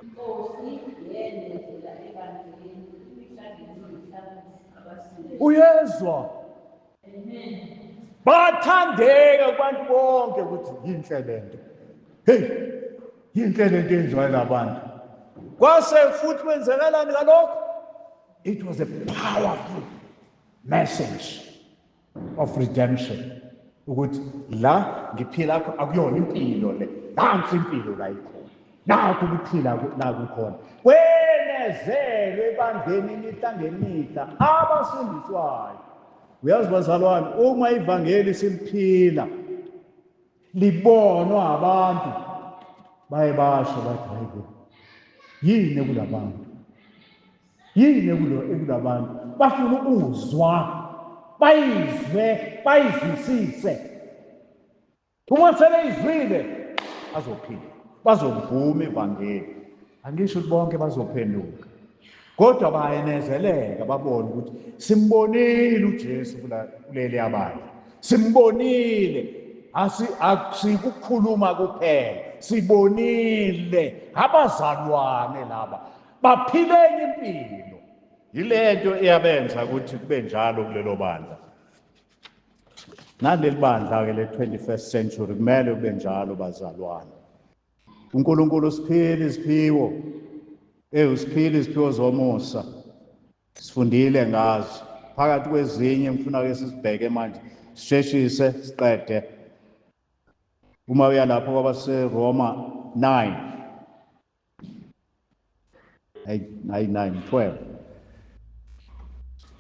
Inkosi yenzela ebandleni imihla ngemihla abasilisa. Uyezwa? Bathandeka kubantu bonke ukuthi yinhle lento. Hey, yinhle lento enziwayo labantu. Kwase futhi kwenzekalani ngalokho? It was a powerful message of redemption. Ukuthi la ngiphila akuyona impilo le. Nansi impilo la ikhona. Nakho ukuphila la kukhona. Kwenezelwe ebandleni imihla ngemihla abasindiswayo. Uyazi bazalwane, uma ivangeli siliphila libonwa abantu baye basho bathi hayibo, yini kulabantu, yini kulabantu, bafuna ukuzwa, bayizwe, bayizwisise. Uma sebeyizwile bazophila, bazovuma ivangeli. Angisho ukuthi bonke bazophenduka, kodwa bayenezeleka babone ukuthi simbonile uJesu kuleli abandla, simbonile, asikukhuluma kuphela, sibonile abazalwane laba baphile impilo. Yilento eyabenza ukuthi kube njalo kulelo bandla. Naleli bandla ke le-21st century kumele kube njalo bazalwane. uNkulunkulu usiphile iziphiwo, usiphile iziphiwo zomusa, sifundile ngazo. Phakathi kwezinye ngifuna ke sisibheke manje, sisheshise siqede. Uma uya lapho kwabaseRoma 12.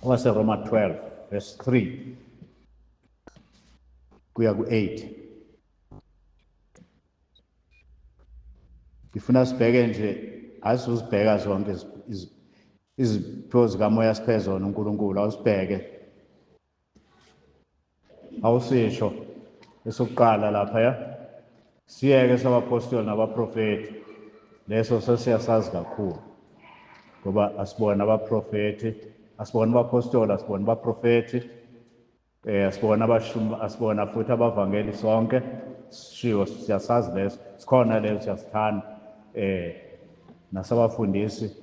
kwabaseRoma 12 verse 3 kuya ku-8. Ngifuna sibheke nje, asizibheka zonke iziphiwo zikamoya siphe zona uNkulunkulu, awusibheke. Awusisho esokuqala laphaya, siyeke sabapostoli nabaprofeti, leso sesiyasazi kakhulu, ngoba asibona abaprofeti, asibona abapostoli, asibona abaprofeti, asibona futhi abavangeli sonke, sishiwo siyasazi leso, sikhona leso siyasithanda. Nasabafundisi,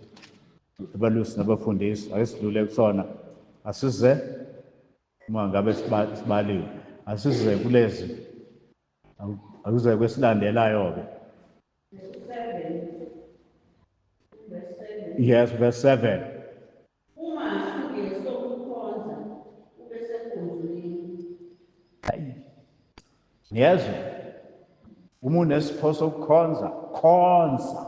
abalusi nabafundisi, ake sidlule kusona, asize uma ngabe sibaliwe, asize kulezi, akuze kwesilandelayo-ke. Yes, verse 7. Uma singesokukhonza ube sekhonzweni. Yezwa, uma unesipho sokukhonza, khonza.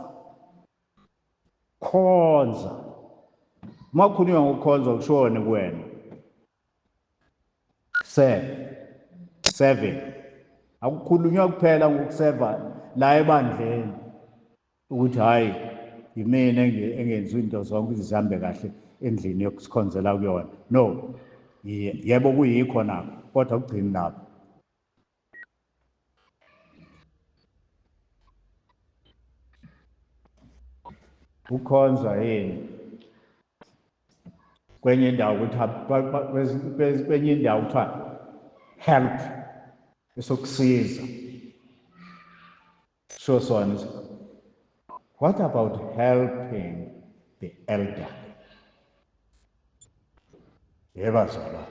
Uma kukhulunywa ngokukhonza kushone kuwena. 7. Akukhulunywa kuphela ngokuseva la ebandleni ukuthi hayi yimina engenza into zonke zihambe kahle endlini yokusikhonzela kuyona. No, yebo kuyikho nakho, kodwa kugcini lapho. Ukhonza yini? Kwenye indawo ukuthi kwenye indawo kuthiwa help, esokusiza. Sho sona, what about helping the elderly? Yeba zona.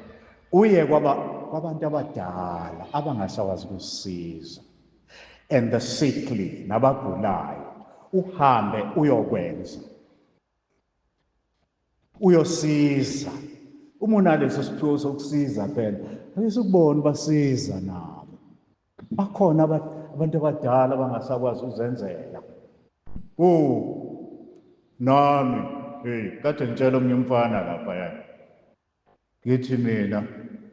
Uye kwabantu abadala abangasakwazi ukusisiza, and the sickly, nabagulayo, uhambe uyokwenza, uyosiza. Uma unaleso siphiwo sokusiza phela, ayisukubona basiza nabo. Bakhona abantu abadala abangasakwazi uzenzela. Nami, kade ngitshela omunye umfana lapha yana. Ngithi mina,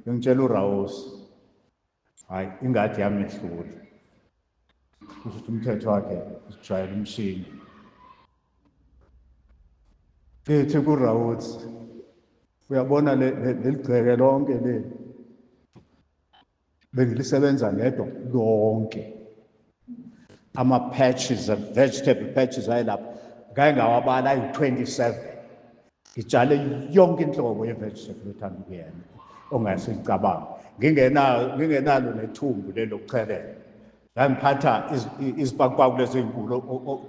ngitshela uRawusi, hayi ingadi yami ehlule. Kusho ukuthi umthetho wakhe usijwayela umshini. Ngithi kuRawusi, Uyabona leli gceke lonke leli bengilisebenza ngedwa lonke. Ama-patches, vegetable patches ayelapho ngake ngawabala ayi-27. Ngitshale yonke inhlobo ye-vegetable ethanda ukuyena ongasiyicabanga, ngingenalo nethumbu leli lokuchelela. Ngangiphatha izipakpaku lezi ezinkulu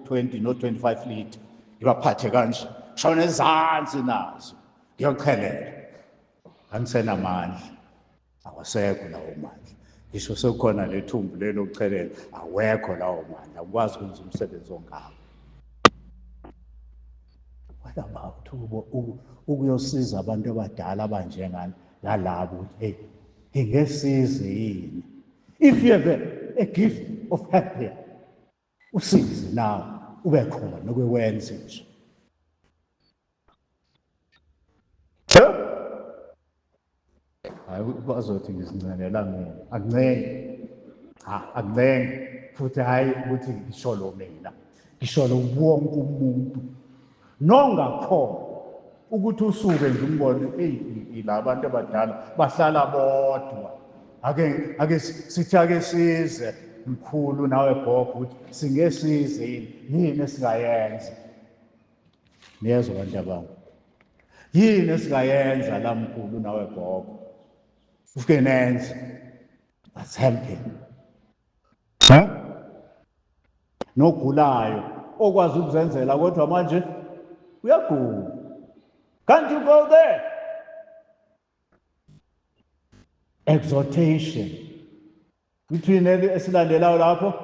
20 no-25 litre, ngibaphathe kanje, shona ezansi nazo ngiyochelela. Angisenamandla, awasekho lawo mandla. Ngisho sekukhona lethumbu leli lokuchelela, awekho lawo mandla, akwazi ukwenza umsebenzi ongawo. What about ukuyosiza abantu abadala abanjengani nalabo ukuthi ingesize yini? If you have a gift of help here, usize nawe ube khona nokwenze nje. Hayi bazothi ngizincenela mina, akuncenge. Akuncenge futhi hayi ukuthi ngisholo mina, ngisholo wonke umuntu. Nongakhona ukuthi usuke nje umbone la bantu abadala bahlala bodwa. Ake sithi ake size mkhulu nawe gogo ukuthi singesize yini esingayenza. Niyezwa abantu abami, yini esingayenza la mkhulu nawe gogo, ufike nenze, let's help him. Nogulayo okwazi ukuzenzela kodwa manje uyagula, can't you go there? Exhortation. Between esilandelayo lapho,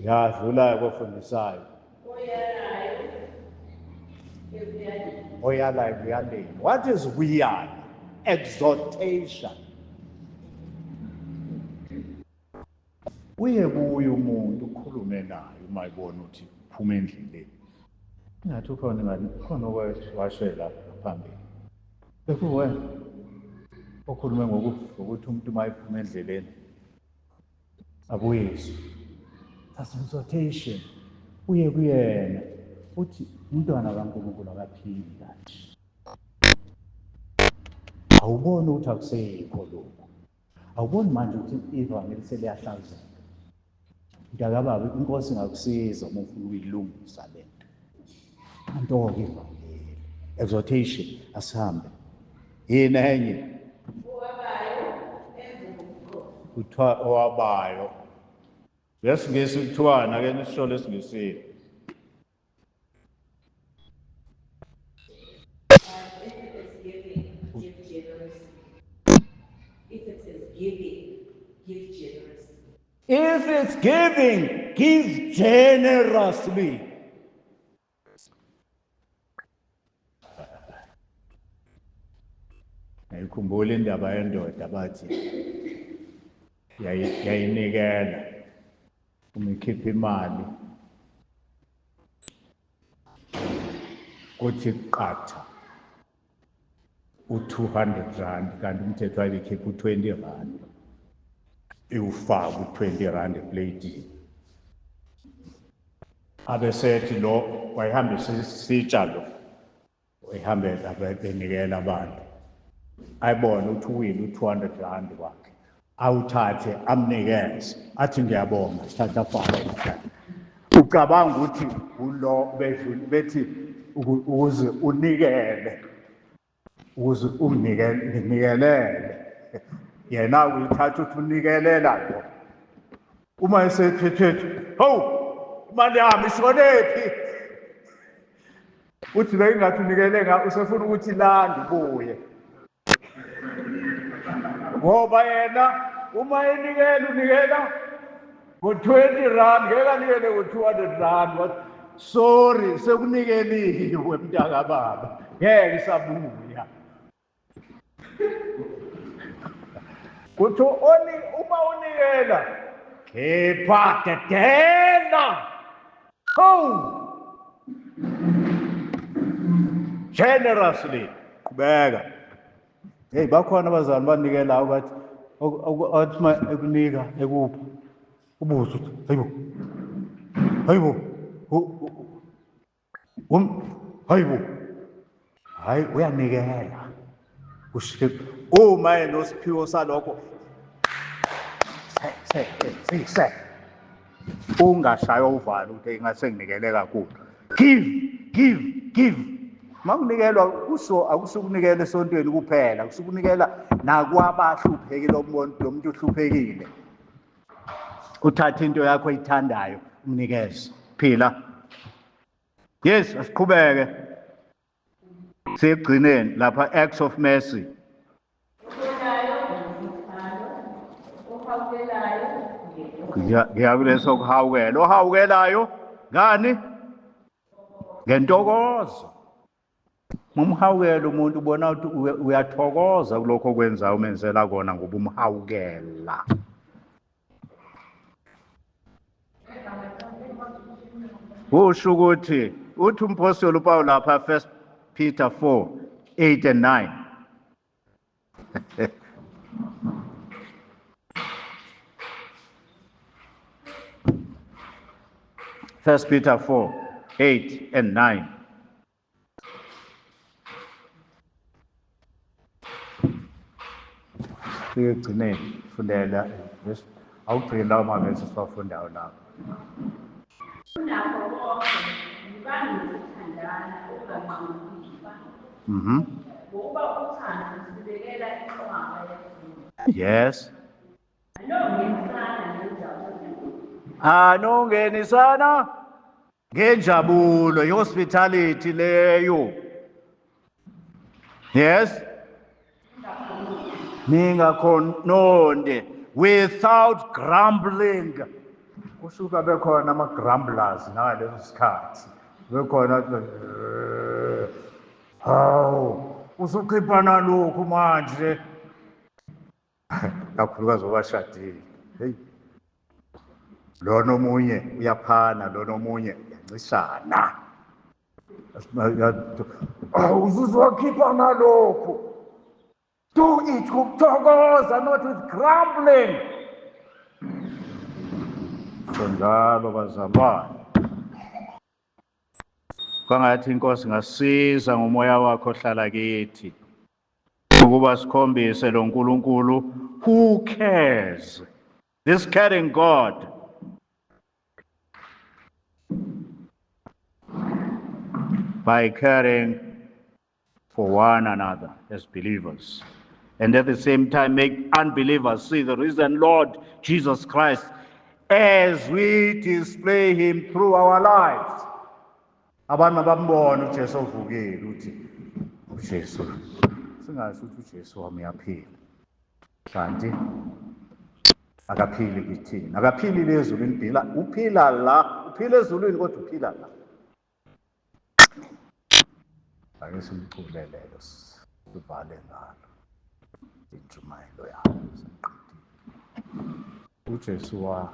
dlulayo kofundisayo, oyalayo kuyaleni. What is uyala? Exhortation. Uye kuye umuntu ukhulume naye uma ibona ukuthi uphuma endleleni. Ingathi khona okwashela phambili. Bekho wena okhulume ngokuthi umuntu uma iphuma endleleni abuyiswe. That's exhortation. Uye kuyena uthi umntwana kaNkulunkulu akaphili kanje. Awuboni ukuthi akusekho lokho. Awuboni manje ukuthi ivangeli seliyahlazeka. Mntakababa, inkosi ingakusiza uma ufuna ukuyilungisa le nto. Anto-ke ivangeli. Exhortation, asihambe. Yini enye? Kuthiwa owabayo. Ngesingisi kuthiwana ke nisisholo esingisini. If it's giving, give generously. Ngikhumbula indaba yendoda bathi yayinikela uma ikhipha imali kuthi qatha u-200 kanti umthetho wayikhipha u-20. Iwufaka u-20 epleyitini. Abesethi lo wayihambisa isitsha lo, wayihambela benikela abantu. Ayibona ukuthi uwile u-200 wakhe, awuthathe amnikeze, athi ngiyabonga, sithatha afaka emhlabeni. Ucabanga ukuthi ulo bethi ukuze unikele, ukuze unikelele. Yena uyithatha uthi unikelela lo. Uma esethethethe, hawu, imali yami ishonephi? Uthi bekungathi unikele usefuna ukuthi lande ubuye. Ngoba yena uma unikela ngo-20 ngeke anikele ngo-200. Sorry, sekunikeliwe mntakababa, ngeke isabuya. Kuthi uma unikela khipha dedela. Generously. Qhubeka. Hey, bakhona abazali banikelayo bathi athi uma ekunika ekupha ubuzo uthi hayibo Hayibo. Hayi uyanikela. Uma enosiphiwo salokho se ungashaya uvalo ukuthi ingase nginikele kakhulu. Give. Makunikelwa kusho akusukunikela esontweni kuphela, kusukunikela nakwabahluphekile lo muntu uhluphekile. Uthatha into yakho oyithandayo umnikeze. Phila. Yes, asiqhubeke. Sigcineni lapha acts of mercy. Ngiyakuleso kuhawukela. Ohawukelayo ngani? Ngentokozo. Umhawukela umuntu ubona ukuthi uyathokoza kulokho okwenza umenzela kona ngoba umhawukela. Usho ukuthi uthi umpostoli uPaul lapha 1 Peter 4:8 and 9. 1 Peter 4:8 and 9. Sigcineni fundela awugcina lawo mavesi siwafundayo lapha. Unakho konke ngibangizithandana unganqamukiba. Ngoba uthando sibekela inqwaba yakhona. Yes. Anongenisana ngenjabulo hospitality leyo. Yes. Ningakhononde without grumbling. Kusuka bekhona ama-grumblers ngaleso sikhathi. Bekhona hawu usukhipha lokhu manje. Kakhulukazi obashadile. Hey. Lona omunye uyaphana, lona omunye uyancishana. Usuzokhipha nalokhu. Do it ngokuthokoza, not with grumbling. Njalo bazalwane. Kwangathi inkosi ngasiza ngomoya wakho ohlala kithi. Ukuba sikhombise lo nkulunkulu who cares. This caring God. By caring for one another as believers. And at the same time make unbelievers see the risen Lord Jesus Christ as we display him through our lives. Abantu bambona uJesu ovukile uthi uJesu singasho ukuthi uJesu wami uyaphila. Kanti akaphili kithina. Akaphili lezulwini phila. Uphila la, uphila ezulwini kodwa uphila la. Ake simculele lo sivale ngalo. Intshumayelo yakho siqedile. uJesu wami.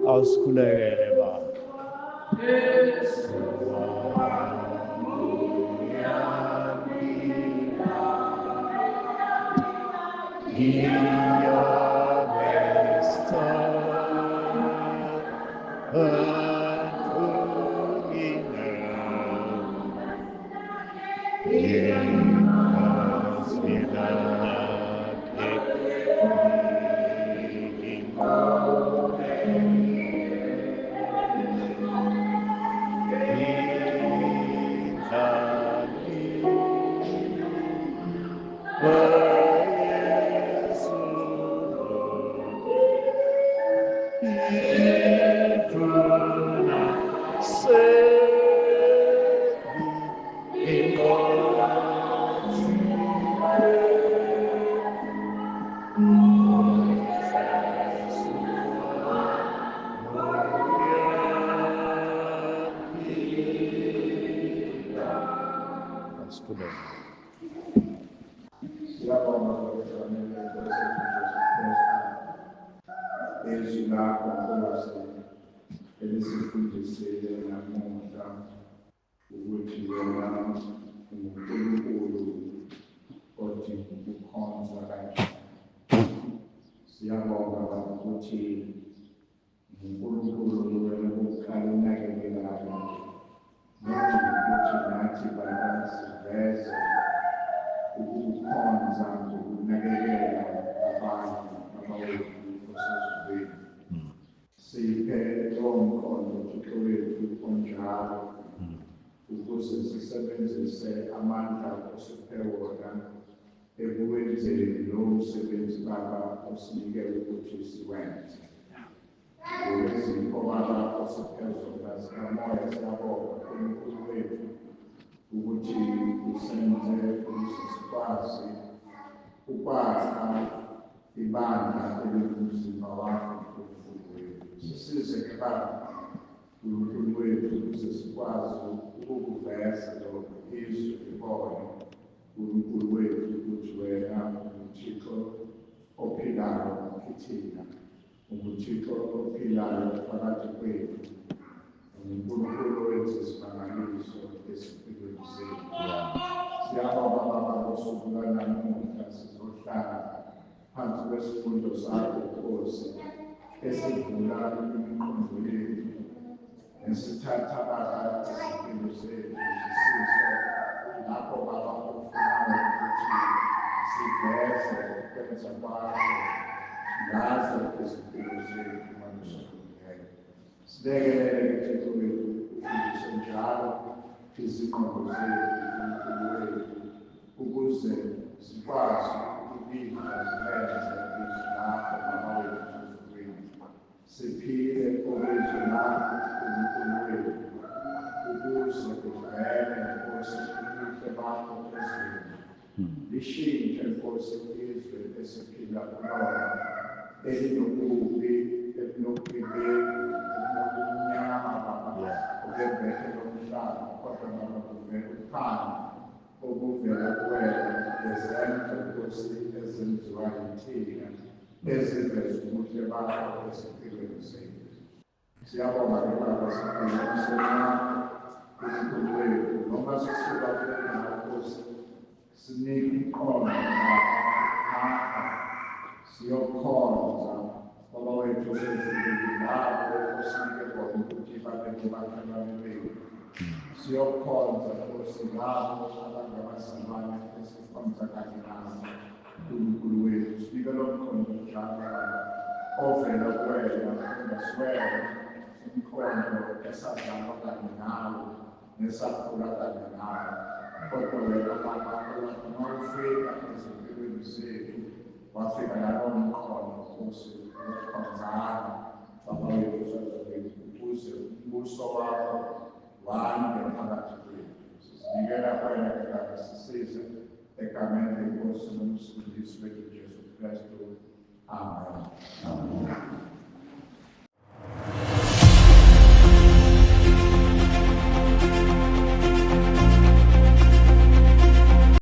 Auskulele ba. In your best Siyabonga ngokufanele izwi lakho Nkosi elisifundisile namuhla ukuthi wena uNkulunkulu odinga ukukhonza kanjani. Siyabonga ukuthi uNkulunkulu wena oqala unakekelayo ukuthi nathi bangasiveza ukukhonza ngokunakekela abantu abawethu osezulwini. Siphe lowo mkhondo Thixo wethu onjalo ukuze sisebenzise amandla osiphe wona ekuwenzeni lowo msebenzi Baba osinike ukuthi siwenze. Ngokwezipho Baba osiphe zona zikamoya siyabonga uNkulunkulu wethu ukuthi usenze ukuthi sikwazi ukwakha ibandla elingumzimba wakho uNkulunkulu wethu. Sisize-ke Baba uNkulunkulu wethu ukuze sikwazi ukukuveza lokho izwi libone uNkulunkulu wethu ukuthi wena uNguthixo ophilayo kithina, uNguthixo ophilayo phakathi kwethu, uNkulunkulu wenza isimangaliso ezimpilweni zethu. Siyabonga Baba ngosuku lwanamuhla sizohlala phansi kwesifundo sakho Nkosi esivula imiqondo yethu nesithatha Baba izimpilo zethu zisise lapho Baba ufunayo ukuthi siveze ukwenza kwakho ngazo izimpilo zethu malusokuleyo. Silekelele Thixo wethu ufundise njalo izingqondo zethu uNkulunkulu wethu ukuze zikwazi ukubika zilenze izwi lakho Baba wethu ezulwini. Siphile izwi lakho uNkulunkulu wethu ukuze kuvele Nkosi ubuhle bakho ezweni. Lishintshe Nkosi izwe esiphila kulona elinobubi, elinobugebengu, elinobunyama Baba obembethe lomhlaba, kodwa Baba kuvele uthando obuvela kuwena ngezenzo Nkosi ezenziwa yithina eziveza ubuhle bakho ezimpilweni zethu. Siyabonga-ke Baba sibonga uNkulunkulu wethu noma sisuka kuwena Nkosi sinike umqondo hamba siyokhonza Baba wethu osezulwini labo osinike bona ukuthi babe ngomakhelwane bethu. Siyokhonza Nkosi labo abangabazalwane esikhonza kanye nabo uNkulunkulu wethu. Sinike lo mkhondo njalo ovela kuwena ongasiwela umkhondo esazalwa kanye nawe nesakhula kanye nawe. Kodwa wena Baba owathi mawufika ezimpilweni zethu wafika nalowo mkhondo Nkosi wokukhonzana Baba wethu osezulwini ukuze umbuso wakho wande phakathi kwethu. Sizinikela kuwena-ke Baba sisize egameni leNkosi nomsindisi wethu Jesu Kristu. Amen.